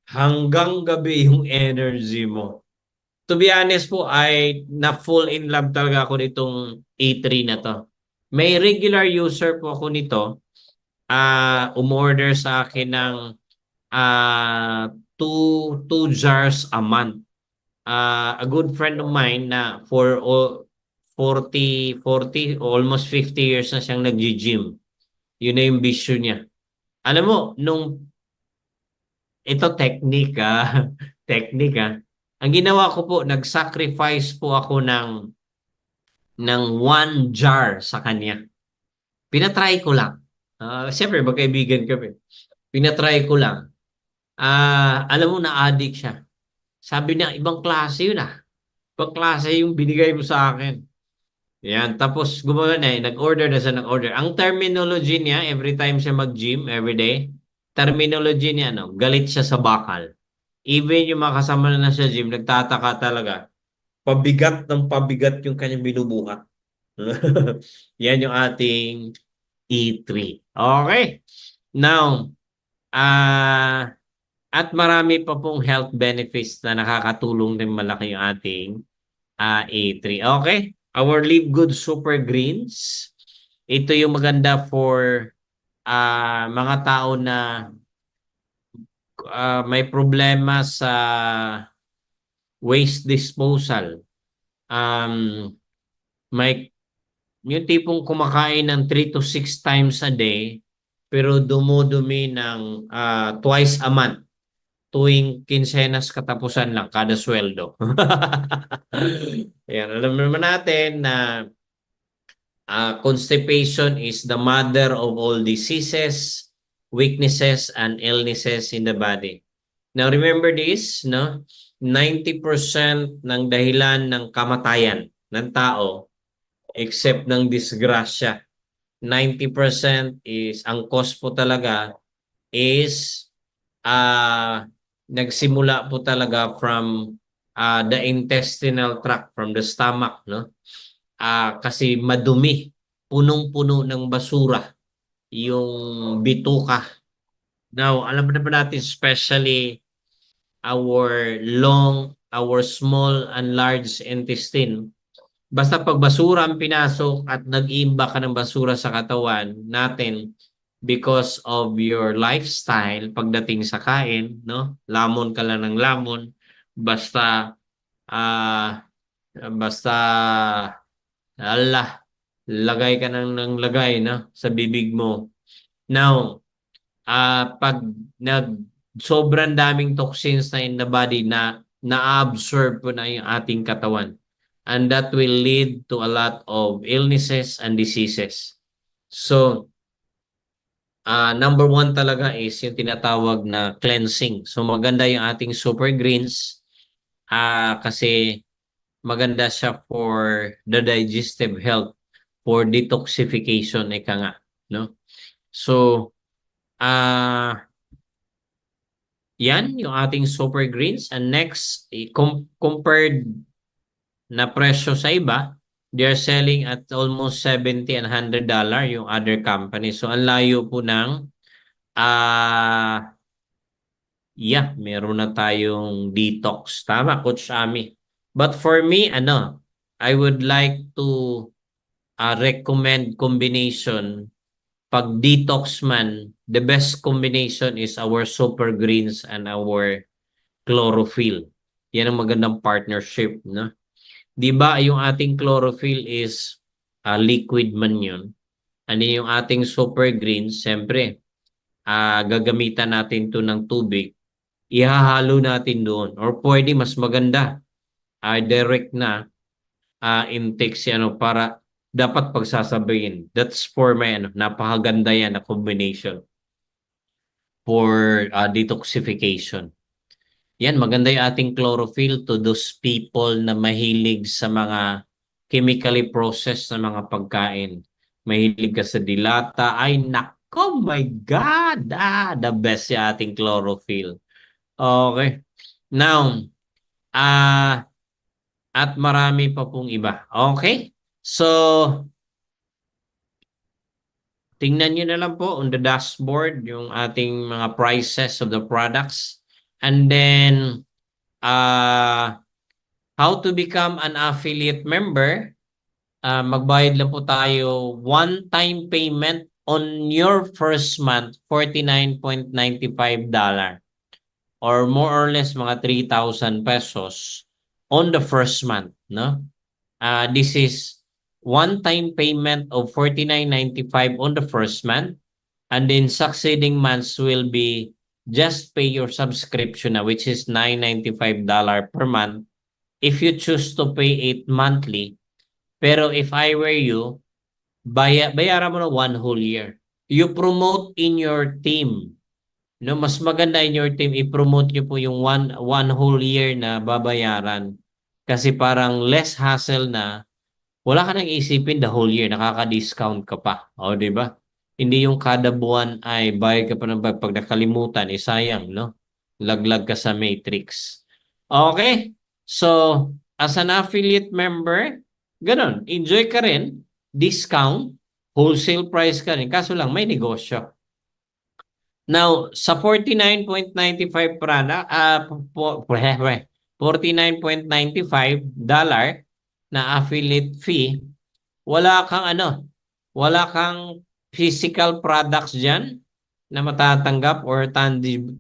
hanggang gabi yung energy mo. To be honest po, ay na-full in love talaga ako nitong A3 na to. May regular user po ako nito. Umorder sa akin ng two jars a month. A good friend of mine na for 40, almost 50 years na siyang nag-gym. Yun na yung bisyo niya. Alam mo, ito teknika, teknika. Ang ginawa ko po, nag-sacrifice po ako ng 1 jar sa kanya. Pinatry ko lang. Siyempre, magkaibigan kami. Pinatry ko lang. Alam mo, na-addict siya. Sabi niya, ibang klase yun ah. Ibang klase yung binigay mo sa akin. Yan. Tapos, gumawa na eh. Nag-order na siya nag-order. Ang terminology niya, every time siya mag-gym, every day, terminology niya, galit siya sa bakal. Even yung mga kasama na sa gym, nagtataka talaga. Pabigat ng pabigat yung kanyang binubuhat. Yan yung ating E3. Okay. Now, at marami pa pong health benefits na nakakatulong din malaki yung ating A3. Okay. Our Live Good Super Greens. Ito yung maganda for mga tao na may problema sa waste disposal. May yung tipong kumakain ng 3 to 6 times a day pero dumudumi ng twice a month tuwing kinsenas katapusan lang kada sweldo. Ayan, alam naman natin na constipation is the mother of all diseases, weaknesses, and illnesses in the body. Now remember this, no? 90% ng dahilan ng kamatayan ng tao except ng disgrasya. 90% is ang cause po talaga is nagsimula po talaga from the intestinal tract, from the stomach, no? Kasi madumi, punong-puno ng basura yung bituka. Now, alam na ba natin especially our small and large intestine. Basta pag basura ang pinasok at nag-iimba ka ng basura sa katawan natin because of your lifestyle pagdating sa kain, no? Lamon ka lang ng lamon. Basta basta lagay ka ng lagay, no? Sa bibig mo. Now, pag sobrang daming toxins na in the body na na-absorb po na yung ating katawan. And that will lead to a lot of illnesses and diseases. So, number 1 talaga is yung tinatawag na cleansing. So, maganda yung ating super greens kasi maganda siya for the digestive health, for detoxification, ika nga. No? So, yan yung ating super greens. And next, compared na presyo sa iba, they are selling at almost $70 and $100 yung other company. So, ang layo po ng meron na tayong detox. Tama, Coach Ami. But for me, I would like to recommend combination. Pag detox man, the best combination is our super greens and our chlorophyll. Yan ang magandang partnership, no? 'Di ba yung ating chlorophyll is liquid man yun. Ano yung ating super greens, siyempre, gagamitan natin to ng tubig. Ihahalo natin doon. Or pwede mas maganda, direct na intake siya, para dapat pagsasabayin. That's for my napakaganda yan na combination for detoxification. Yan, maganda yung ating chlorophyll to those people na mahilig sa mga chemically processed na mga pagkain. Mahilig ka sa dilata. Ay, nako, my God! The best yung ating chlorophyll. Okay. Now, At marami pa pong iba. Okay? So, tingnan nyo na lang po on the dashboard yung ating mga prices of the products. And then, how to become an affiliate member. Magbayad lang po tayo one-time payment on your first month, $49.95 or more or less mga 3,000 pesos on the first month, no? This is one-time payment of $49.95 on the first month, and then succeeding months will be just pay your subscription na, which is $995 per month if you choose to pay it monthly. Pero if I were you, bayaran mo na one whole year. You promote in your team. No, mas maganda in your team, i-promote nyo po yung one whole year na babayaran. Kasi parang less hassle na wala ka nang isipin the whole year, nakaka-discount ka pa. O, di ba? Hindi yung kada buwan ay bayad ka pa ng pag nakalimutan, sayang, no? Laglag ka sa matrix. Okay? So, as an affiliate member, ganun, enjoy ka rin, discount, wholesale price ka rin, kaso lang may negosyo. Now, sa $49.95 $49.95 na affiliate fee, wala kang wala kang physical products diyan na matatanggap or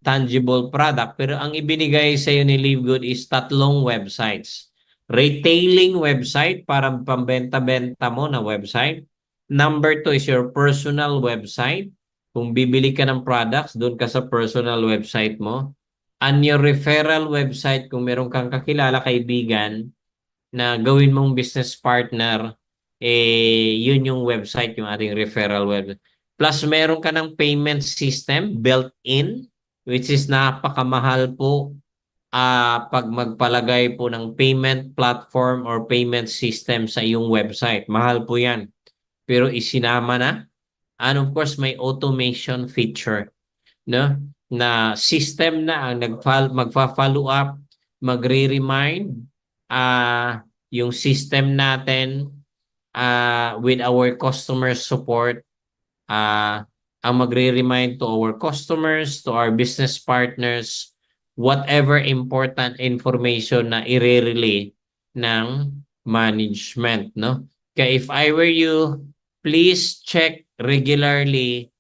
tangible product, pero ang ibinigay sa iyo ni Livegood is tatlong websites. Retailing website para pambenta-benta mo na website. Number 2 is your personal website. Kung bibili ka ng products, doon ka sa personal website mo. And your referral website, kung meron kang kakilala, kaibigan, na gawin mong business partner, yun yung website, yung ating referral website. Plus, meron ka ng payment system built-in, which is napakamahal po pag magpalagay po ng payment platform or payment system sa iyong website. Mahal po yan. Pero isinama na. And of course, may automation feature, no? Na system na ang magfa-follow up, magre-remind yung system natin with our customer support, ang magre-remind to our customers, to our business partners, whatever important information na i-relay ng management, no? Kaya if I were you, please check regularly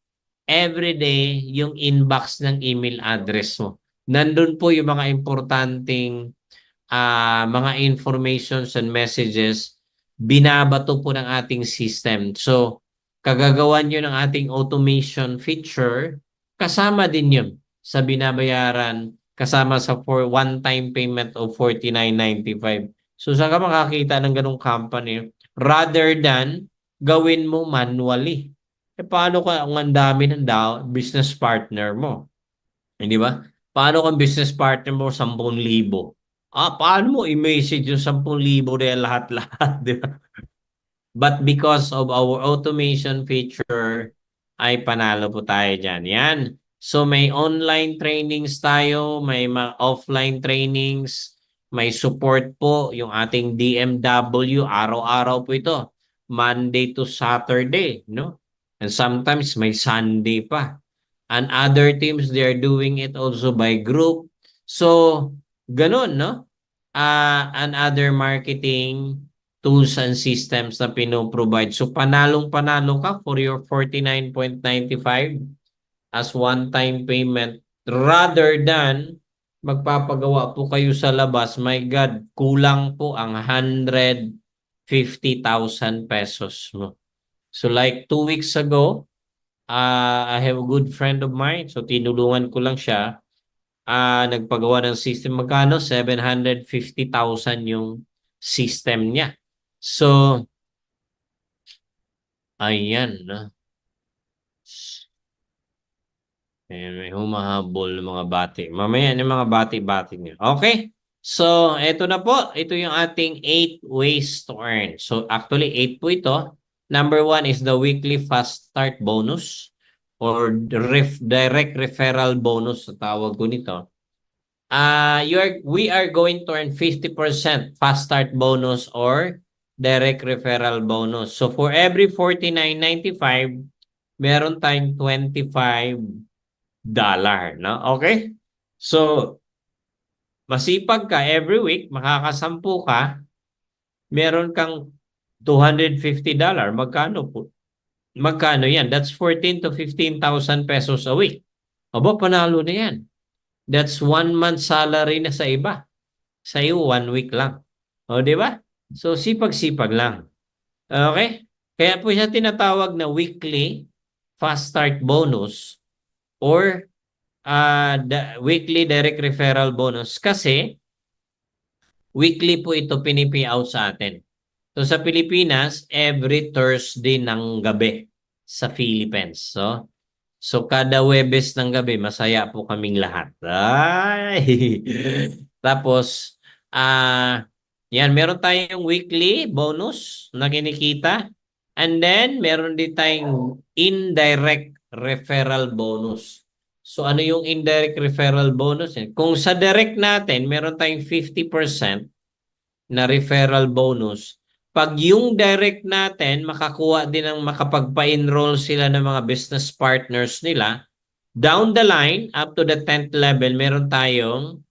every day yung inbox ng email address mo. Nandun po yung mga importanteng mga informations and messages binabato po ng ating system. So, kagagawan nyo ng ating automation feature, kasama din yun sa binabayaran, kasama sa one-time payment of $49.95. So, saan ka makakita ng ganong company? Rather than gawin mo manually. Paano kung ang dami ng business partner mo? Hindi ba? Paano kung business partner mo 10,000? Paano mo i-message yung 10,000 na lahat-lahat, di ba? But because of our automation feature, ay panalo po tayo dyan. Yan. So may online trainings tayo, may mga offline trainings, may support po yung ating DMW, araw-araw po ito. Monday to Saturday, no? And sometimes may Sunday pa. And other teams, they're doing it also by group. So, ganun, no? And other marketing tools and systems na pinoprovide. So, panalong-panalo ka for your $49.95 as one-time payment rather than magpapagawa po kayo sa labas. My God, kulang po ang 150,000 pesos mo. So, like 2 weeks ago, I have a good friend of mine. So, tinulungan ko lang siya. Nagpagawa ng system. Magkano? 750,000 yung system niya. So, ayan. Ayan, may humahabol mga bati. Mamaya yung mga bati-bati niya. Okay? So, eto na po. Ito yung ating 8 ways to earn. So, actually, 8 po ito. Number 1 is the weekly fast start bonus or direct referral bonus sa tawag ko nito. we are going to earn 50% fast start bonus or direct referral bonus. So for every 49.95, meron tayong $25, no? Okay? So masipag ka every week, makakasampu ka, meron kang $250. Magkano po? Magkano yan? That's 14 to 15,000 pesos a week. Aba, panalo na yan. That's 1 month salary na sa iba. Sa iyo, 1 week lang. O, di ba? So, sipag-sipag lang. Okay? Kaya po siya tinatawag na weekly fast start bonus or the weekly direct referral bonus kasi weekly po ito pinipi out sa atin. So sa Pilipinas, every Thursday ng gabi sa Philippines. So kada Webes ng gabi, masaya po kaming lahat. Ay! Tapos, yan, meron tayong weekly bonus na kinikita. And then, meron din tayong indirect referral bonus. So ano yung indirect referral bonus? Kung sa direct natin, meron tayong 50% na referral bonus. Pag yung direct natin, makakuha din ng makapagpa-enroll sila ng mga business partners nila, down the line, up to the 10th level, meron tayong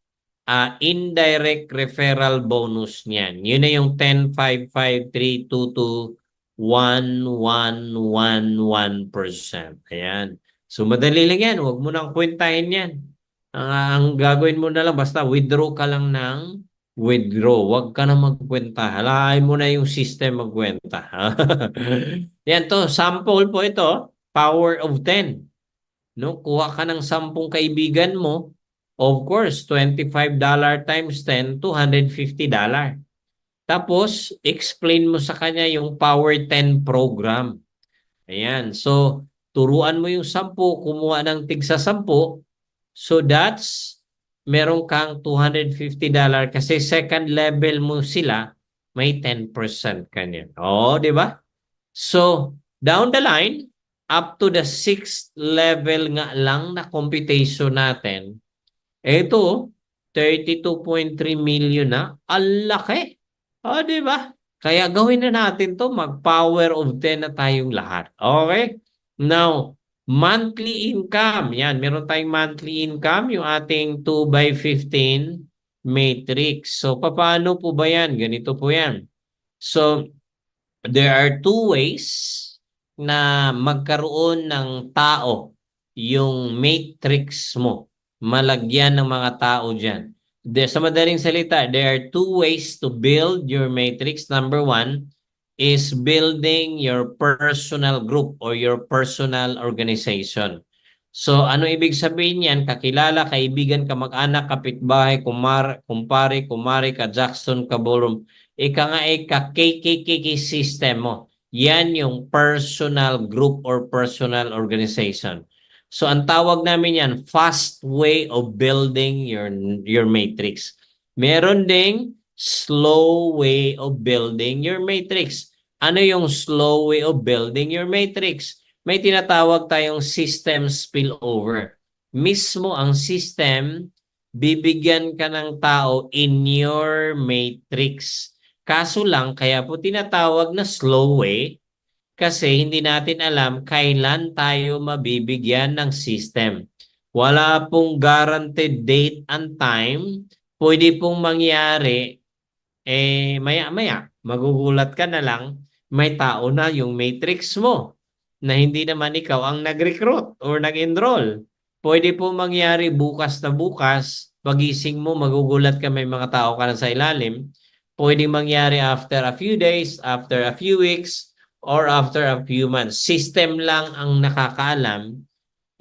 indirect referral bonus niyan. Yun na yung 10, 5, 5, 3, 2, 2, 1, 1, 1, 1%. Ayan. So madali lang yan. Huwag mo nang kwentahin yan. Ang gagawin mo na lang, basta withdraw ka lang ng withdraw. Huwag ka na magkwenta. Halahin mo na yung system magkwenta. Yan to, sample po ito. Power of 10. No? Kuha ka ng 10 kaibigan mo. Of course, $25 times 10, $250. Tapos, explain mo sa kanya yung Power 10 program. Ayan. So, turuan mo yung 10, kumuha ng tigsa 10. So, meron kang $250 kasi second level mo sila, may 10% kanya. Oh, di ba? So, down the line, up to the 6th level nga lang na computation natin, ito, 32.3 million na. Ang laki. O, di ba? Kaya gawin na natin to. Mag-power of 10 na tayong lahat. Okay? Now, monthly income. Yan, meron tayong monthly income, yung ating 2 by 15 matrix. So, paano po ba yan? Ganito po yan. So, there are two ways na magkaroon ng tao yung matrix mo. Malagyan ng mga tao dyan. Sa madaling salita, there are two ways to build your matrix. Number one is building your personal group or your personal organization. So, ano ibig sabihin yan? Kakilala, kaibigan, kamag-anak, kapitbahay, kumpare, kumari, ka-Jackson, kabolom. Ika nga KKK system mo. Yan yung personal group or personal organization. So ang tawag namin yan, fast way of building your matrix. Meron ding slow way of building your matrix. Ano yung slow way of building your matrix? May tinatawag tayong system spillover. Mismo ang system, bibigyan ka ng tao in your matrix. Kaso lang, kaya po tinatawag na slow way kasi hindi natin alam kailan tayo mabibigyan ng system. Wala pong guaranteed date and time. Pwede pong mangyari, maya-maya, magugulat ka na lang, may tao na yung matrix mo na hindi naman ikaw ang nag-recruit or nag-enroll. Pwede pong mangyari bukas na bukas, pagising mo, magugulat ka may mga tao ka na sa ilalim. Pwede mangyari after a few days, after a few weeks, or after a few months. System lang ang nakakaalam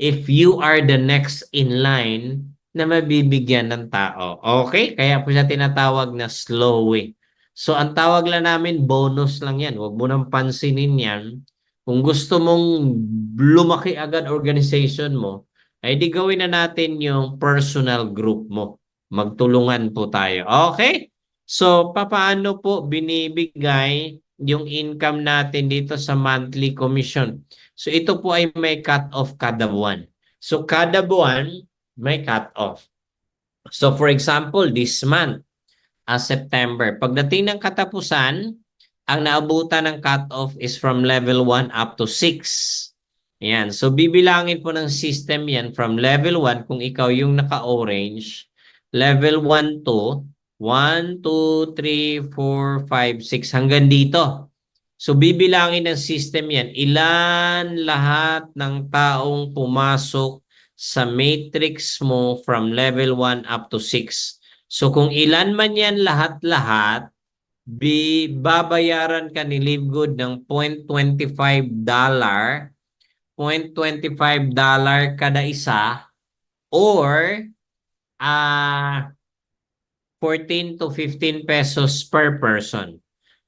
if you are the next in line na mabibigyan ng tao. Okay? Kaya po siya tinatawag na slow way. So, ang tawag lang namin, bonus lang yan. Huwag mo nang pansinin yan. Kung gusto mong lumaki agad organization mo, ay di gawin na natin yung personal group mo. Magtulungan po tayo. Okay? So, papaano po binibigay yung income natin dito sa monthly commission? So, ito po ay may cut-off kada buwan. So, kada buwan, may cut-off. So for example, this month, September, pagdating ng katapusan, ang naabutan ng cutoff is from level 1 up to 6. Ayan. So bibilangin po ng system yan from level 1 kung ikaw yung naka-orange. Level 1 to 1, 2, 3, 4, 5, 6 hanggang dito. So bibilangin ng system yan. Ilan lahat ng taong pumasok sa matrix mo from level 1 up to 6. So kung ilan man yan lahat-lahat, babayaran ka ni Livegood ng $0.25, $0.25 kada isa, or 14 to 15 pesos per person.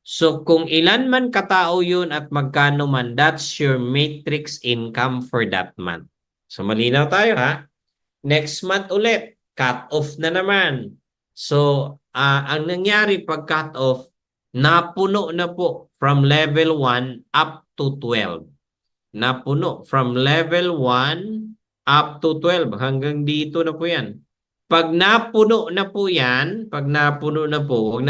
So kung ilan man katao yun at magkano man, that's your matrix income for that month. So malinaw tayo ha? Next month ulit, cut off na naman. So ang nangyari pag cut off, napuno na po from level 1 up to 12. Napuno from level 1 up to 12. Hanggang dito na po yan. Pag napuno na po yan, huwag na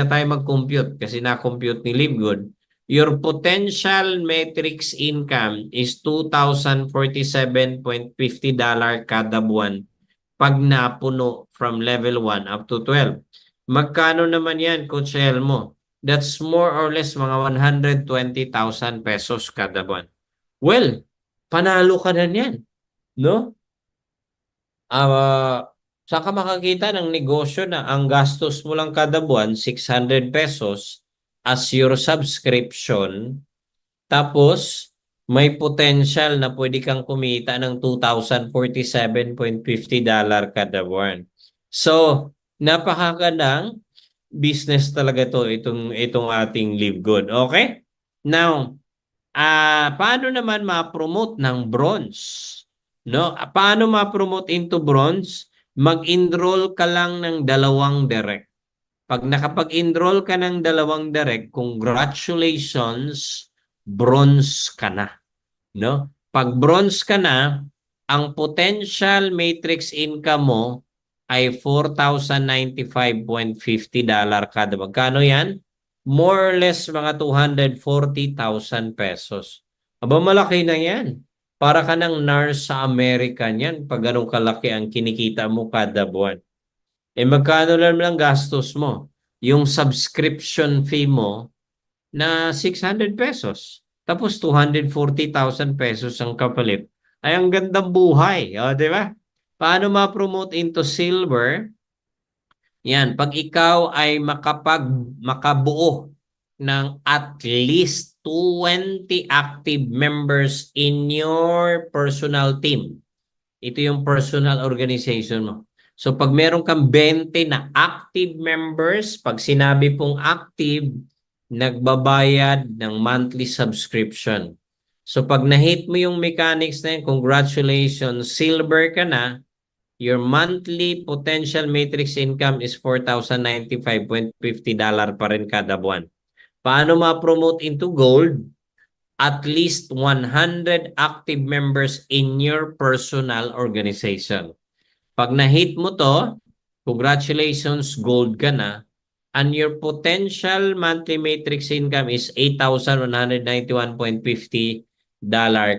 tayo mag-compute kasi na-compute ni Livegood. Your potential matrix income is $2,047.50 kada buwan pag napuno from level 1 up to 12. Magkano naman yan, Coach Elmo? That's more or less mga 120,000 pesos kada buwan. Well, panalo ka na yan, no? Saan ka makakita ng negosyo na ang gastos mo lang kada buwan, 600 pesos as your subscription, tapos may potential na pwede kang kumita ng $2,047.50 kada buwan. So, napakagandang business talaga itong ating Livegood. Okay? Now, paano naman ma-promote ng bronze? No? Paano ma-promote into bronze? Mag-enroll ka lang ng 2 direct. Pag nakapag-enroll ka ng 2 direct, congratulations, bronze ka na. No? Pag bronze ka na, ang potential matrix income mo ay $4,095.50 kada. Magkano yan? More or less mga 240,000 pesos. Aba, malaki na yan. Para ka ng nurse sa Amerika niyan pag ganun kalaki ang kinikita mo kada buwan. Magkano lang gastos mo? Yung subscription fee mo na 600 pesos. Tapos 240,000 pesos ang kapalit. Ay ang gandang buhay. O, di ba? Paano ma-promote into silver? Yan, pag ikaw ay makabuo ng at least 20 active members in your personal team. Ito yung personal organization mo. So pag meron kang 20 na active members, pag sinabi pong active, nagbabayad ng monthly subscription. So pag na-hit mo yung mechanics na yun, congratulations, silver ka na, your monthly potential matrix income is $4,095.50 pa rin kada buwan. Paano ma-promote into gold? At least 100 active members in your personal organization. Pag na-hit mo to, congratulations, gold ka na. And your potential monthly matrix income is $8,191.50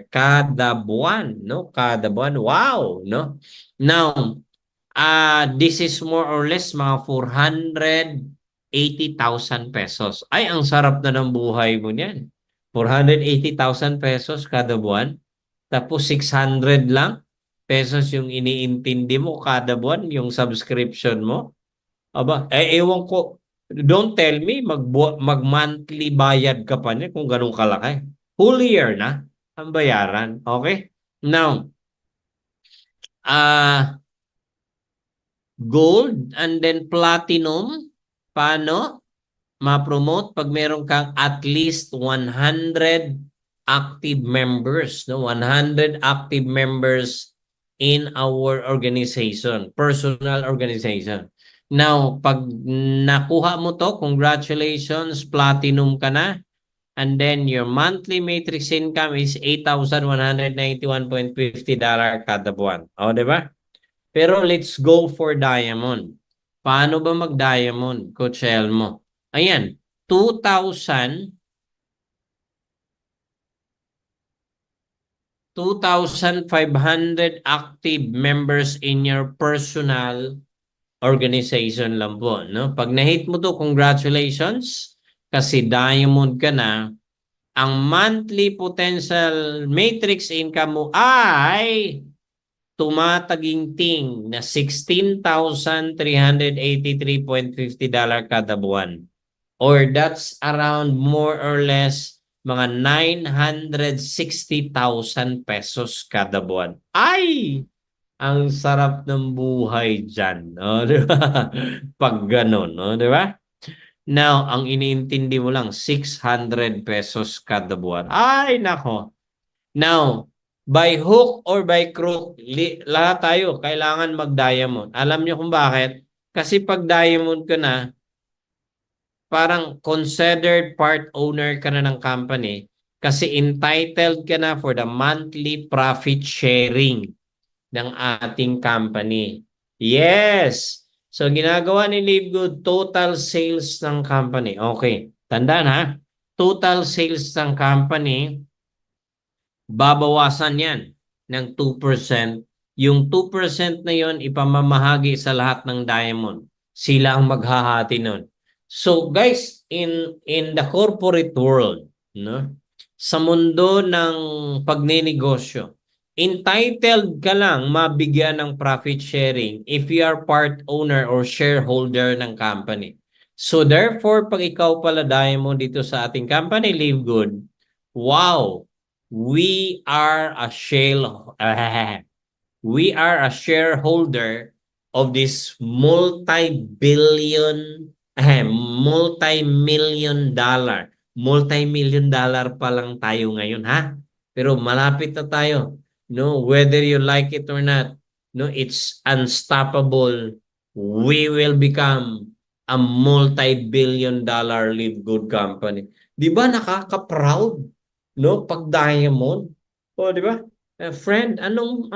kada buwan, no? Kada buwan. Wow, no? Now, this is more or less mga 480,000 pesos. Ay, ang sarap na ng buhay mo niyan. 480,000 pesos kada buwan. Tapos 600 lang pesos yung iniintindi mo kada buwan, yung subscription mo. Aba, ewan ko. Don't tell me mag-monthly bayad ka pa niya kung ganun kalaki. Whole year na ang bayaran. Okay? Now, gold and then platinum, paano ma-promote pag meron kang at least 100 active members, no? 100 active members in our organization, personal organization. Now, pag nakuha mo to, congratulations, platinum ka na. And then your monthly matrix income is $8,191.50 kada buwan. O, di ba? Pero let's go for diamond. Paano ba mag-diamond, Coach Elmo? Ayan, 2,000 2,500 active members in your personal organization lang po, no? Pag na-hit mo to, congratulations, kasi diamond ka na. Ang monthly potential matrix income mo ay tumataginting na $16,383.50 kada buwan. Or that's around more or less mga 960,000 pesos kada buwan. Ay! Ang sarap ng buhay dyan. No? Di ba? Pag ganun. No? Di ba? Now, ang iniintindi mo lang, 600 pesos kada buwan. Ay, nako. Now, by hook or by crook, lahat tayo kailangan mag-diamond. Alam niyo kung bakit? Kasi pag diamond ka na, parang considered part owner ka na ng company kasi entitled ka na for the monthly profit sharing ng ating company. Yes! So, ginagawa ni Livegood, total sales ng company. Okay. Tandaan ha, total sales ng company, babawasan yan ng 2%. Yung 2% na yon ipamamahagi sa lahat ng diamond. Sila ang maghahati nun. So guys, in the corporate world, no? Sa mundo ng pagnenegosyo, entitled ka lang mabigyan ng profit sharing if you are part owner or shareholder ng company. So therefore, pag ikaw pala diamond dito sa ating company, Live Good, wow, we are a we are a shareholder of this multi-million dollar pa lang tayo ngayon, ha? Pero malapit na tayo. No, whether you like it or not, no, it's unstoppable. We will become a multi-billion dollar live good company. 'Di ba nakaka-proud, no, pag diamond? O, 'di ba? Friend, anong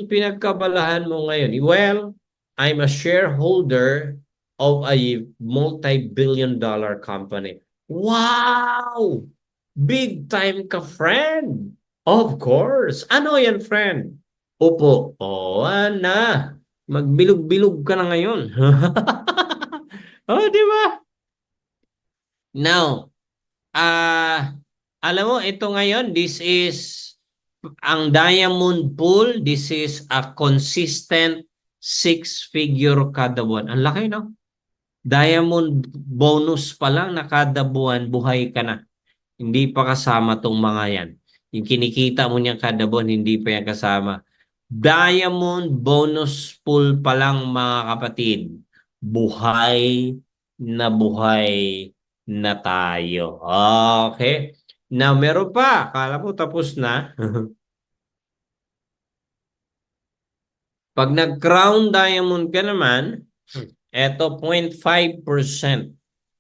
pinagkabalahan mo ngayon? Well, I'm a shareholder of a multi-billion dollar company. Wow! Big time ka, friend! Of course. Ano yan, friend? Opo. O, na. Magbilog-bilog ka na ngayon. Oh, di ba? Now, alam mo, ito ngayon, this is ang diamond pool. This is a consistent 6-figure kada buwan. Ang laki, no? Diamond bonus pa lang na kada buwan, buhay ka na. Hindi pa kasama tong mga yan. Yung kinikita mo niyan kada buwan, hindi pa yan kasama. Diamond bonus pool pa lang, mga kapatid. Buhay na tayo. Okay. Now, meron pa. Akala mo tapos na. Pag nag-crown diamond ka naman, eto 0.5%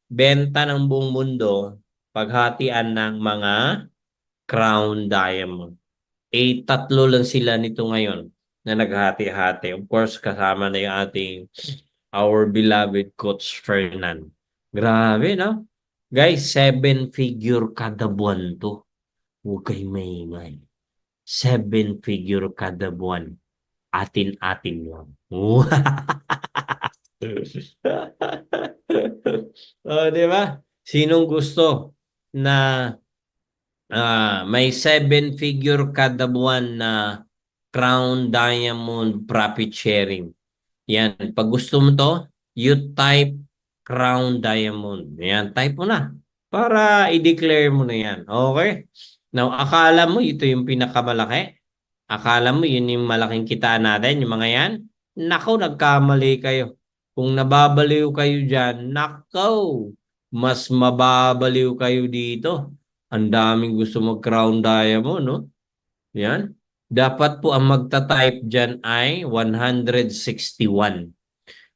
benta ng buong mundo paghatian ng mga crown diamond. Tatlo lang sila nito ngayon na naghati-hati. Of course, kasama na yung ating our beloved Coach Fernan. Grabe, no? Guys, 7-figure kada buwan to. Huwag kayo maingay. 7-figure kada buwan. Atin-atin lang. Oh, di ba? Sinong gusto na may 7-figure kada buwan na crown diamond profit sharing? Yan. Pag gusto mo to, you type crown diamond. Yan. Type mo na. Para i-declare mo na yan. Okay? Now, akala mo ito yung pinakamalaki? Akala mo yun yung malaking kitaan natin, yung mga yan? Nako, nagkamali kayo. Kung nababaliw kayo dyan, nako, mas mababaliw kayo dito. Ang daming gusto mag-crown diamond, no? Yan. Dapat po ang magta-type dyan ay 161.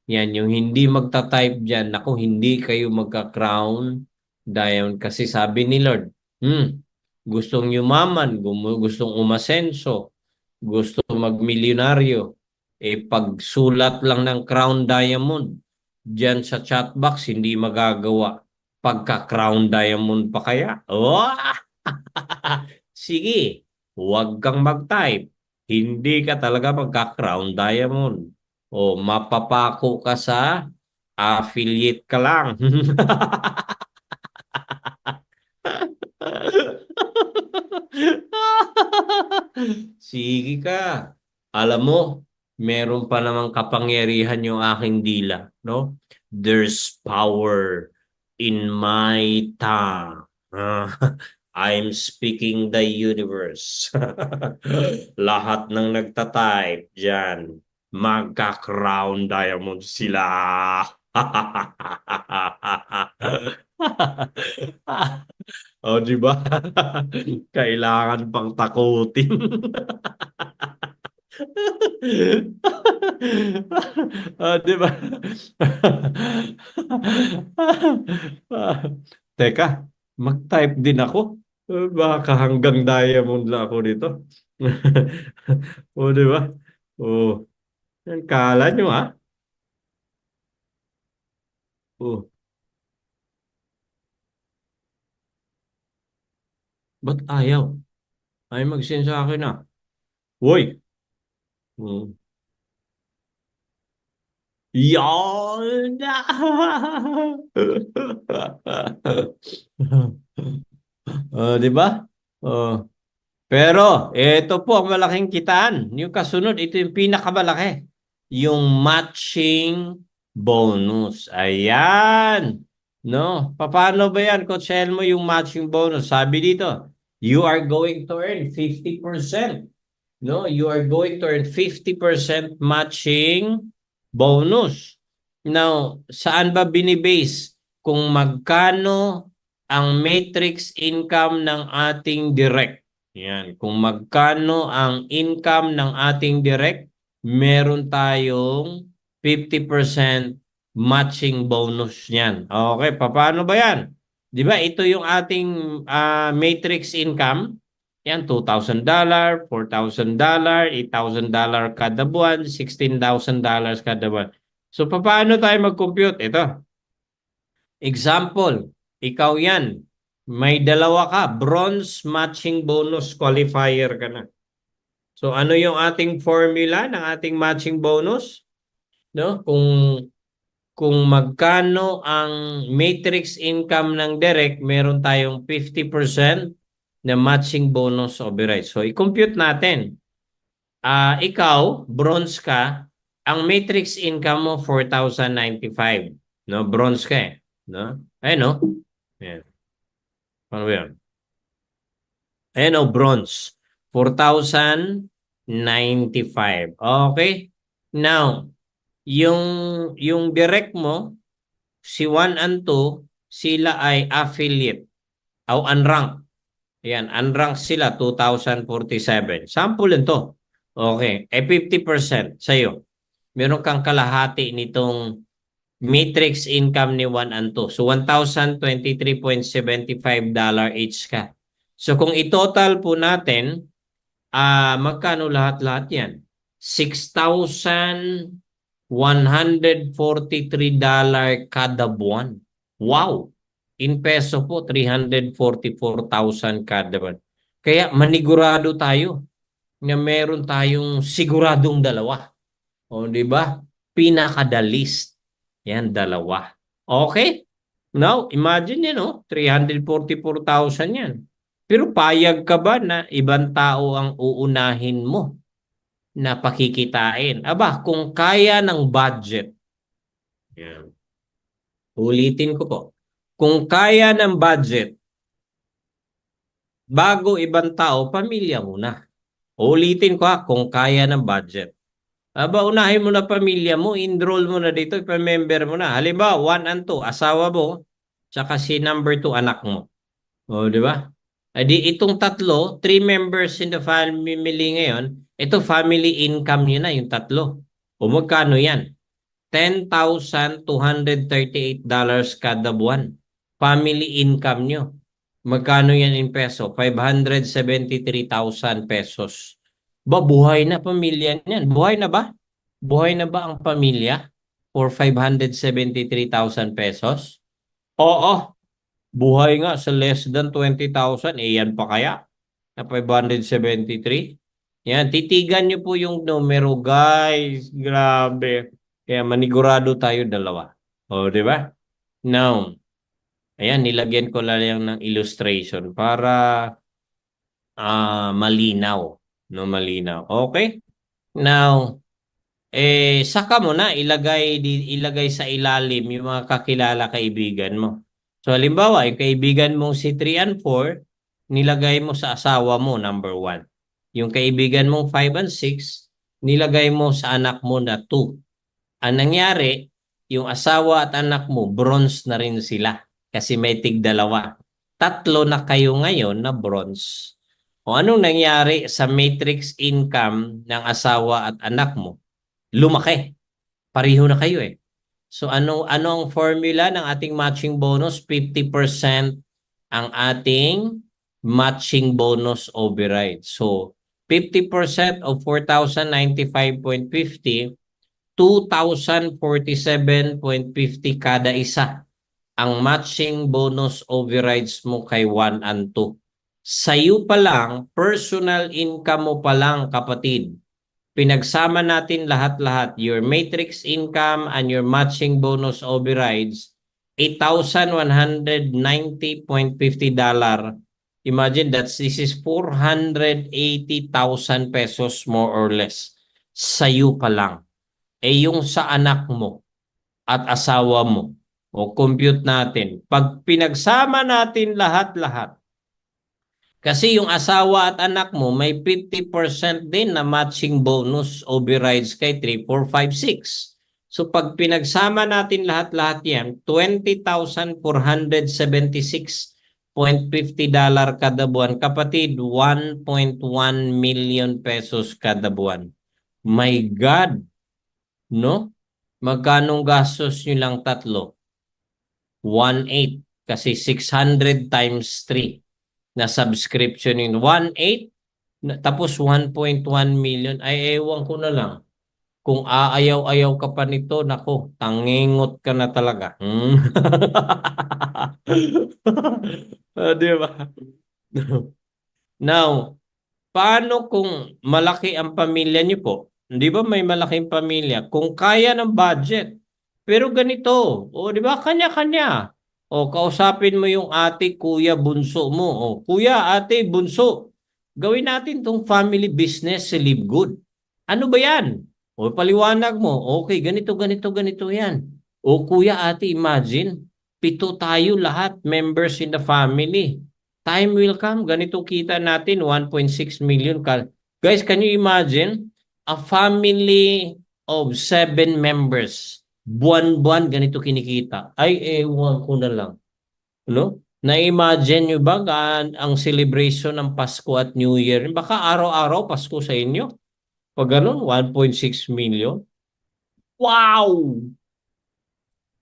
Yan, yung hindi magta-type dyan, nako, hindi kayo magka-crown diamond. Kasi sabi ni Lord, gustong yumaman, gustong umasenso, gusto magmilyonaryo, pagsulat lang ng crown diamond, diyan sa chat box hindi magagawa. Pagka-crown diamond pa kaya? Oh! Sige, huwag kang mag-type. Hindi ka talaga magka-crown diamond. O mapapako ka sa affiliate ka lang. Sige ka. Alam mo, meron pa namang kapangyarihan yung aking dila, no? There's power in my tongue. I'm speaking the universe. Lahat ng nagtatype dyan, magka-crown diamond sila. Oh, di ba? Kailangan pang takutin. Di ba? Teka, mag-type din ako. Baka hanggang diamond lang ako dito. O, di ba? O, yan, kala nyo ha? O, ba't ayaw? Ay mag-send sa akin ah. Uy! Hmm. Yan! Di ba? Oh. Pero, ito po ang malaking kitaan. Yung kasunod, ito yung pinakamalaki. Yung matching bonus. Ayan. No? Paano ba yan, Coach Elmo, yung matching bonus? Sabi dito, you are going to earn 50%. No, you are going to earn 50% matching bonus. Now, saan ba binibase kung magkano ang matrix income ng ating direct? Yan, kung magkano ang income ng ating direct, meron tayong 50% matching bonus niyan. Okay, paano ba yan? 'Di ba? Ito yung ating matrix income. Yan, $2,000, $4,000, $8,000 kada buwan, $16,000 kada buwan. So, paano tayo mag-compute? Ito. Example, ikaw yan. May dalawa ka, bronze matching bonus qualifier ka na. So, ano yung ating formula ng ating matching bonus? No? Kung magkano ang matrix income ng direct, meron tayong 50% na matching bonus override. So, i-compute natin. Ikaw, bronze ka, ang matrix income mo 4,095. No? Bronze ka eh. No? Ayun no? Ayan. Paano ba yan? Ayan o, bronze. 4,095. Okay? Now, yung, yung direct mo, si 1 and 2, sila ay affiliate o unranked. Ayan, unranked sila, 2,047. Sample to. Okay, 50% sa'yo. Meron kang kalahati nitong matrix income ni 1 and 2. So, $1,023.75 each ka. So, kung i-total po natin, magkano lahat-lahat yan? $6,143 kada buwan. Wow! In peso po, 344,000 kada buwan. Kaya manigurado tayo na meron tayong siguradong dalawa. O, di ba? Pinaka-the least. Yan, dalawa. Okay? Now, imagine yan, 344,000 yan. Pero payag ka ba na ibang tao ang uunahin mo na pakikitain? Aba, kung kaya ng budget, yan. Ulitin ko po. Kung kaya ng budget, bago ibang tao, pamilya muna. Ulitin ko kung kaya ng budget. Aba, unahin mo na pamilya mo, enroll mo na dito, ipa-member mo na. Halimbawa, 1 and 2, asawa mo, tsaka si number 2, anak mo. O, di ba? Adi itong tatlo, 3 members in the family ngayon, ito family income nyo na, yung tatlo. O magkano yan? $10,238 kada buwan. Family income nyo. Magkano yan in peso? 573,000 pesos. Ba, buhay na pamilya niyan? Buhay na ba? Buhay na ba ang pamilya? for 573,000 pesos? Oo, buhay nga sa less than 20,000. Eh, yan pa kaya? Na 573? Yan, titigan niyo po yung numero, guys. Grabe. Kaya manigurado tayo dalawa. O, di ba? Now, ayan, nilagyan ko lang ng illustration para malinaw. No, malinaw. Okay? Now, saka mo na ilagay sa ilalim yung mga kakilala kaibigan mo. So halimbawa, yung kaibigan mong si 3 and 4, nilagay mo sa asawa mo, number 1. Yung kaibigan mong 5 and 6, nilagay mo sa anak mo na 2. Ang nangyari, yung asawa at anak mo, bronze na rin sila kasi may tig-2. Tatlo na kayo ngayon na bronze. O anong nangyari sa matrix income ng asawa at anak mo? Lumaki. Pareho na kayo eh. So ano ang formula ng ating matching bonus? 50% ang ating matching bonus override. So 50% of 4,095.50, 2,047.50 kada isa ang matching bonus overrides mo kay 1 and 2. Sa'yo pa lang, personal income mo pa lang, kapatid, pinagsama natin lahat-lahat, your matrix income and your matching bonus overrides, $8,190.50. Imagine this is 480,000 pesos more or less. Sa'yo pa lang. Yung sa anak mo at asawa mo, o compute natin, pag pinagsama natin lahat-lahat, kasi yung asawa at anak mo may 50% din na matching bonus overrides kay 3, 4, 5, 6. So pag pinagsama natin lahat-lahat yan, $20,476.50 kada buwan. Kapatid, 1.1 million pesos kada buwan. My God! No? Magkanong gastos nyo lang tatlo? 1.8 kasi 600 times 3 na subscription in 1.8 tapos 1.1 million. Ay ewan ko na lang. Kung aayaw-ayaw ka pa nito, nako, tangingot ka na talaga. Di ba? Now, paano kung malaki ang pamilya niyo po? Di ba may malaking pamilya? Kung kaya ng budget. Pero ganito, o di ba kanya-kanya. O kausapin mo yung ate, kuya, bunso mo. O kuya, ate, bunso. Gawin natin tong family business sa Live Good. Ano ba yan? O paliwanag mo. Okay, ganito, ganito, ganito yan. O kuya, ate, imagine, 7 tayo lahat, members in the family. Time will come, ganito kita natin, 1.6 million. Guys, can you imagine? A family of 7 members. Buwan-buwan, ganito kinikita. Ay, ewan ko na lang. No? Na-imagine nyo ba ang celebration ng Pasko at New Year? Baka araw-araw Pasko sa inyo. Pag ganun, 1.6 million. Wow!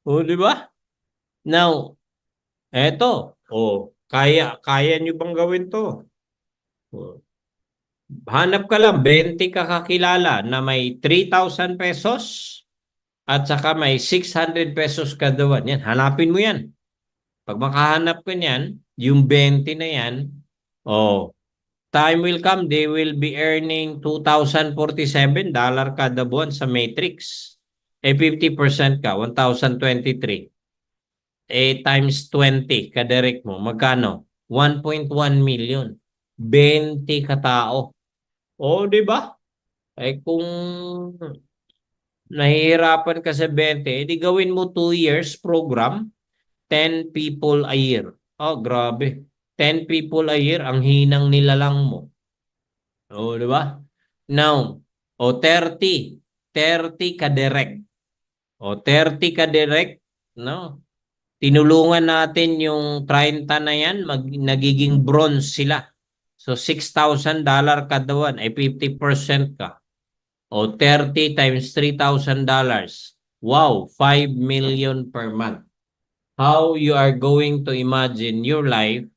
O, di ba? Now, eto. O, kaya nyo bang gawin to? O, hanap ka lang, 20 ka kakilala na may 3,000 pesos at saka may 600 pesos kada buwan. Yan, hanapin mo yan. Pag makahanap ka niyan, yung 20 na yan, oh, time will come, they will be earning $2,047 kada buwan sa Matrix. 50% ka, 1,023. Times 20, kadirect mo, magkano? 1.1 million. 20 katao. Oh, di ba? Kung nahihirapan ka sa 20, di gawin mo 2 years program, 10 people a year. Oh, grabe. 10 people a year, ang hinang nilalang mo. Oh, di ba? Now, 30. 30 ka direct. 30 ka direct, no? Tinulungan natin yung 30 na yan, nagiging bronze sila. So, $6,000 kada buwan, ay 50% ka. 30 times $3,000. Wow, 5 million per month. How you are going to imagine your life,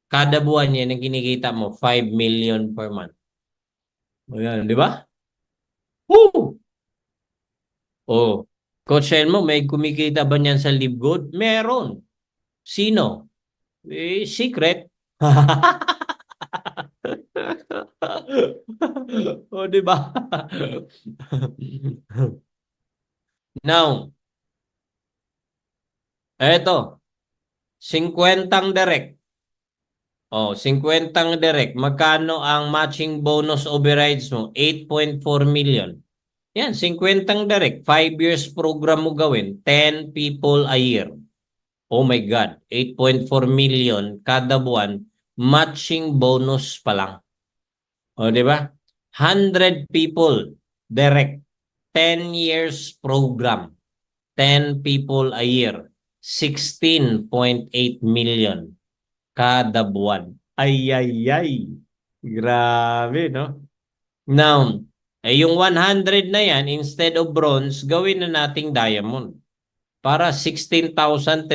kada buwan yan ang kinikita mo, 5 million per month. O yan, di ba? Woo! Oh, Coach Elmo, may kumikita ba niyan sa Live Good? Meron. Sino? Secret. O, di ba? Now, eto, 50 direct. Oh, 50 direct. Magkano ang matching bonus overrides mo? 8.4 million. Yan, 50 direct. 5 years program mo gawin. 10 people a year. Oh my God. 8.4 million kada buwan. Matching bonus pa lang. O, di ba? 100 people direct. 10 years program. 10 people a year. 16.8 million kada buwan. Ay, ay, ay. Grabe, no? Now, yung 100 na yan, instead of bronze, gawin na nating diamond. Para $16,383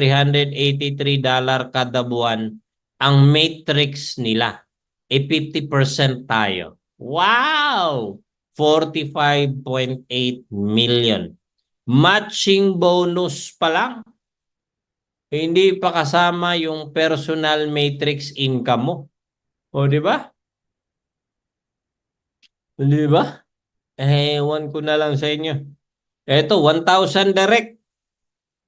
kada buwan ang matrix nila. 50% tayo. Wow! 45.8 million. Matching bonus pa lang. Hindi pa kasama yung personal matrix income mo. O, di ba? Di ba? Ewan ko na lang sa inyo. Eto, 1,000 direct.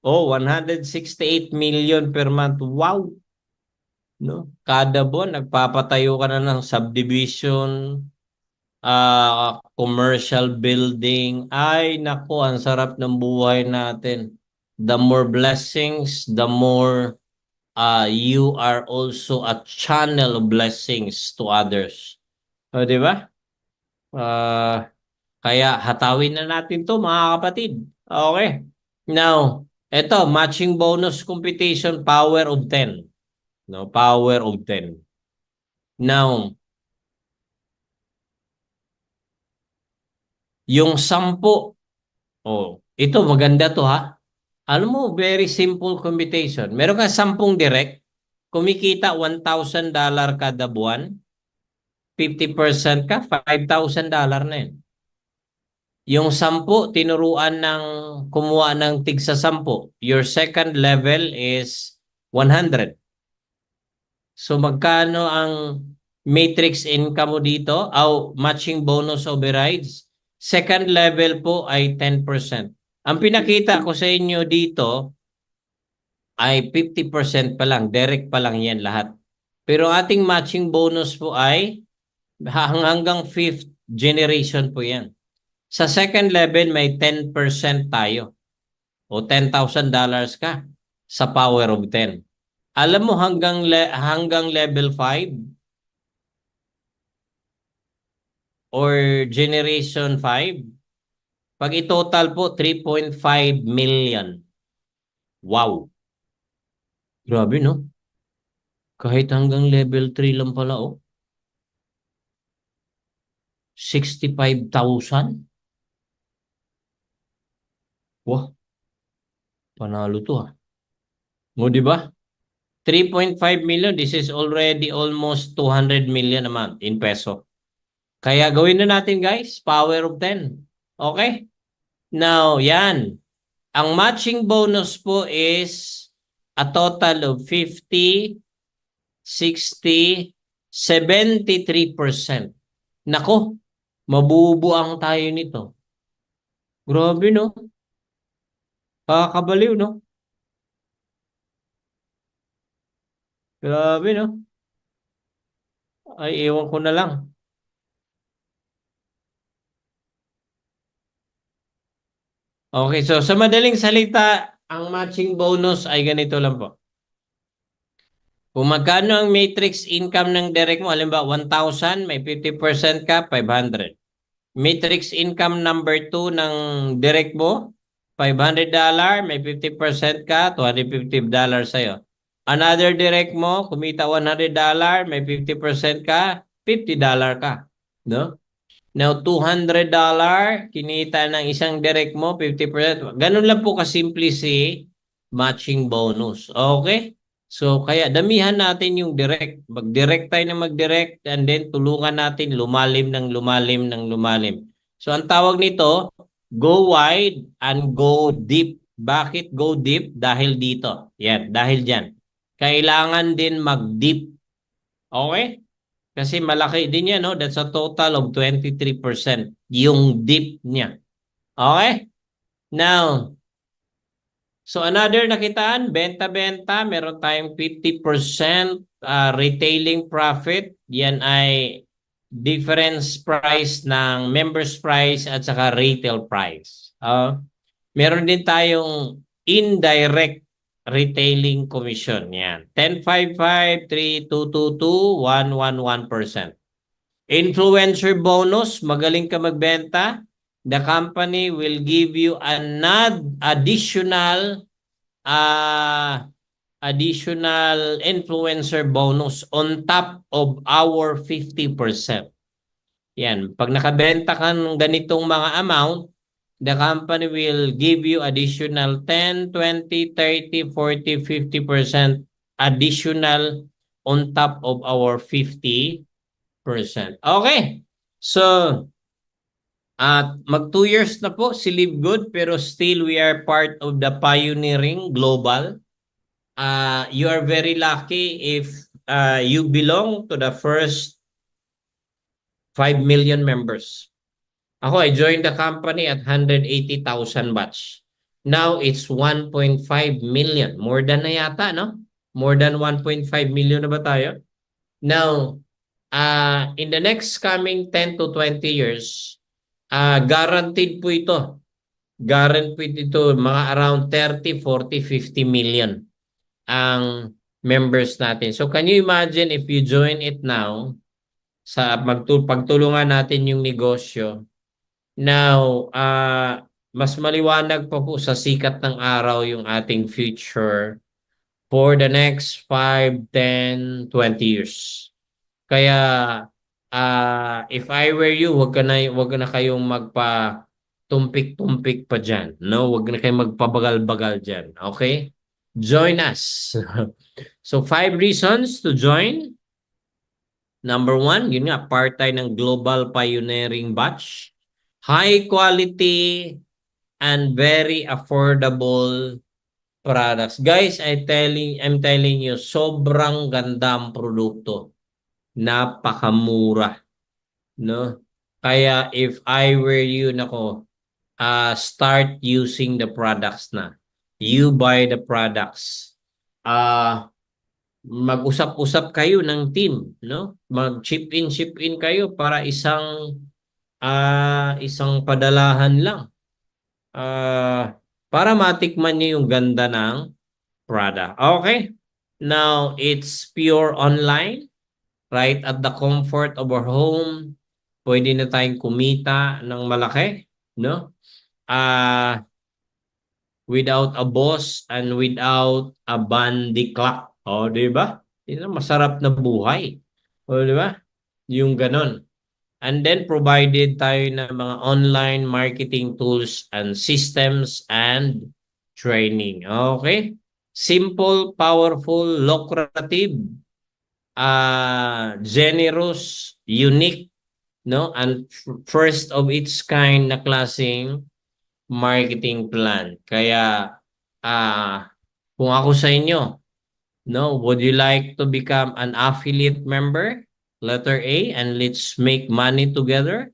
Oh, 168 million per month. Wow! No? Kada buwan, nagpapatayo ka na ng subdivision, commercial building. Ay, naku, ang sarap ng buhay natin. The more blessings, the more you are also a channel of blessings to others. O, di ba? Kaya hatawin na natin to mga kapatid. Okay. Now, eto, matching bonus competition, power of 10. No, power of 10. Now, yung 10, oh, ito maganda to ha. Alam mo, very simple computation. Meron ka 10 direct, kumikita $1,000 kada buwan, 50% ka, $5,000 na yun. Yung 10, tinuruan ng kumuha ng tig sa 10. Your second level is 100. So magkano ang matrix income mo dito? Matching bonus overrides. Second level po ay 10%. Ang pinakita ko sa inyo dito ay 50% pa lang. Direct pa lang yan lahat. Pero ating matching bonus po ay hanggang 5th generation po yan. Sa second level, may 10% tayo. O $10,000 ka sa power of 10. Alam mo hanggang level 5 or generation 5, pag i-total po, 3.5 million. Wow. Grabe, no? Kahit hanggang level 3 lang pala, oh. 65,000? Wah, panalo to ha. Mo, di ba? 3.5 million, this is already almost 200 million a month in peso. Kaya gawin na natin guys, power of 10. Okay? Now, yan. Ang matching bonus po is a total of 50, 60, 73%. Nako, mabubuang tayo nito. Grabe, no? Kakabaliw, no? Grabe, no? Ay, ewan ko na lang. Okay, so sa madaling salita, ang matching bonus ay ganito lang po. Kung magkano ang matrix income ng direct mo, halimbawa 1,000, may 50% ka, 500. Matrix income number 2 ng direct mo, $500, may 50% ka, $250 sa'yo. Another direct mo, kumita $100, may 50% ka, $50 ka. No? Now, $200, kinita ng isang direct mo, 50%. Ganun lang po kasimple si matching bonus. Okay? So, kaya damihan natin yung direct. Mag-direct tayo na mag-direct and then tulungan natin lumalim ng lumalim ng lumalim. So, ang tawag nito, Go wide and go deep. Bakit go deep? Dahil dito. Yan, dahil dyan. Kailangan din mag-deep. Okay? Kasi malaki din yan, no? That's a total of 23%. Yung deep niya. Okay? Now, so another nakitaan, benta-benta, meron tayong 50% retailing profit. Yan ay difference price ng members price at saka retail price. Meron din tayong indirect retailing commission. Yan. 10.55, 3.222, 1.11%. Influencer bonus, magaling ka magbenta, the company will give you additional influencer bonus on top of our 50%. Yan, pag nakabenta ka ng ganitong mga amount, the company will give you additional 10, 20, 30, 40, 50% additional on top of our 50%. Okay. So, mag 2 years na po si Live Good pero still we are part of the pioneering global. You are very lucky if you belong to the first 5 million members. Ako, I joined the company at 180,000 batch. Now, it's 1.5 million. More than na yata, no? More than 1.5 million na ba tayo? Now, in the next coming 10 to 20 years, guaranteed po ito. Guaranteed ito, mga around 30, 40, 50 million ang members natin. So, can you imagine if you join it now, pagtulungan natin yung negosyo. Now, mas maliwanag pa po sa sikat ng araw yung ating future for the next 5, 10, 20 years. Kaya, if I were you, wag na kayong magpa-tumpik-tumpik pa dyan. No? Wag na kayong magpabagal-bagal dyan. Okay? Join us. So, 5 reasons to join. Number 1, yun nga, part tayo ng Global Pioneering Batch. High quality and very affordable products. Guys, I'm telling you, sobrang ganda ang produkto. Napakamura. No? Kaya if I were you, nako, start using the products na. You buy the products. Mag-usap-usap kayo ng team, no? Mag-chip in kayo para isang padalahan lang. Para matikman niyo yung ganda ng product. Okay? Now, it's pure online, right at the comfort of our home. Pwede na tayong kumita ng malaki, no? Without a boss and without a bandy clock. O, di ba? Yun ang masarap na buhay. O, di ba? Yung ganon. And then provided tayo ng mga online marketing tools and systems and training. Okay? Simple, powerful, lucrative, generous, unique, no? And first of its kind na klaseng marketing plan. Kaya kung ako sa inyo, no, would you like to become an affiliate member? Letter A, and let's make money together.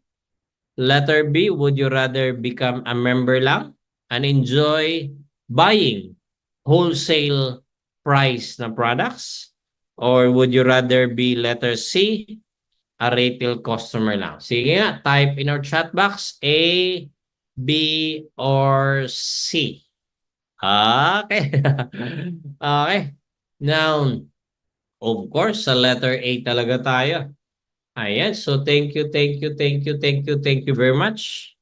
Letter B, would you rather become a member lang and enjoy buying wholesale price na products? Or would you rather be letter C, a retail customer lang? Sige nga, type in our chat box A, B, or C. Okay. Okay. Now, of course, sa letter A talaga tayo. Ayan. So, thank you very much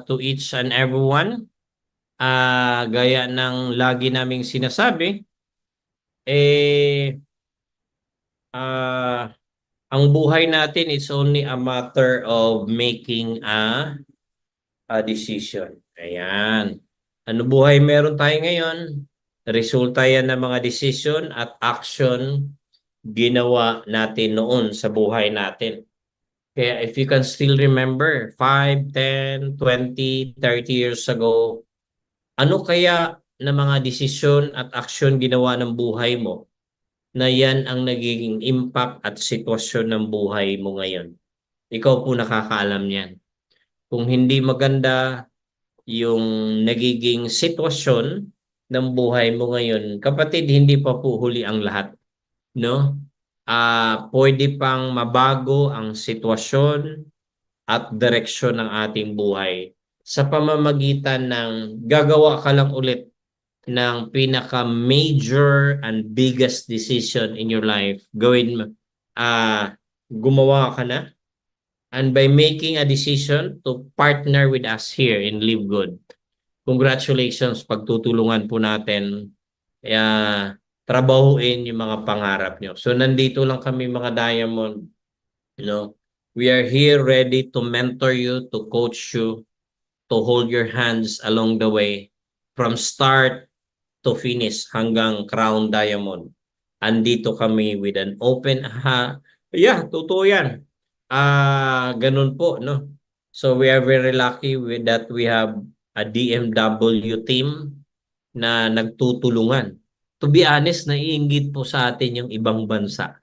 to each and everyone. Gaya ng lagi naming sinasabi, ang buhay natin is only a matter of making a decision. Ayan. Ano buhay meron tayo ngayon? Resulta yan ng mga decision at action ginawa natin noon sa buhay natin. Kaya if you can still remember 5, 10, 20, 30 years ago, ano kaya na mga desisyon at aksyon ginawa ng buhay mo na yan ang nagiging impact at sitwasyon ng buhay mo ngayon? Ikaw po nakakaalam niyan. Kung hindi maganda yung nagiging sitwasyon ng buhay mo ngayon, kapatid, hindi pa po huli ang lahat, no? Pwede pang mabago ang sitwasyon at direksyon ng ating buhay sa pamamagitan ng gagawa ka lang ulit ng pinaka-major and biggest decision in your life. Gumawa ka na. And by making a decision to partner with us here in Live Good, congratulations, pagtutulungan po natin trabahuin yung mga pangarap nyo. So nandito lang kami mga Diamond, you know, we are here ready to mentor you, to coach you, to hold your hands along the way from start to finish hanggang crown diamond. Andito kami with an open yeah, totoo yan. Ganun po, no? So we are very lucky with that we have a DMW team na nagtutulungan. To be honest, naiinggit po sa atin yung ibang bansa.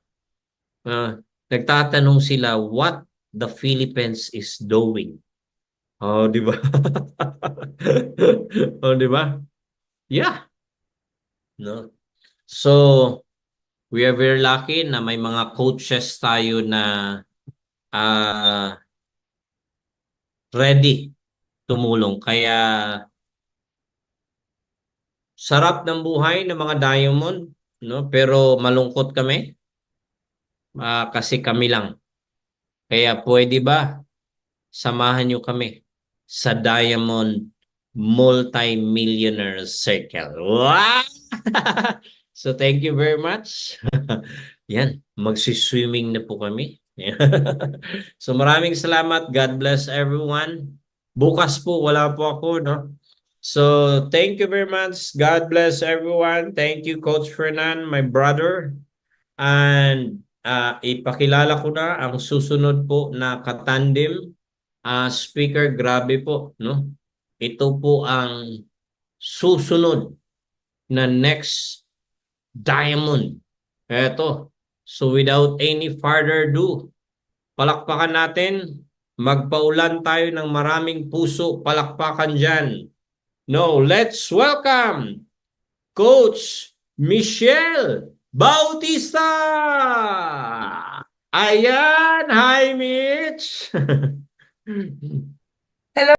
Nagtatanong sila what the Philippines is doing. Oh, di ba? Oh, di ba? Yeah. No. So, we are very lucky na may mga coaches tayo na ready tumulong. Kaya sarap ng buhay ng mga Diamond, no? Pero malungkot kami kasi kami lang. Kaya pwede ba samahan nyo kami sa Diamond Multi-Millionaire Circle? Wow! So thank you very much. Yan, magsiswimming na po kami. So maraming salamat. God bless everyone. Bukas po wala po ako, no? So thank you very much. God bless everyone. Thank you, Coach Fernan, my brother. And ipakilala ko na ang susunod po na katandem speaker. Grabe po, no? Ito po ang susunod na next Diamond. Eto. So without any further ado, palakpakan natin. Magpaulan tayo ng maraming puso. Palakpakan dyan. No, let's welcome Coach Michelle Bautista! Ayan! Hi, Mitch!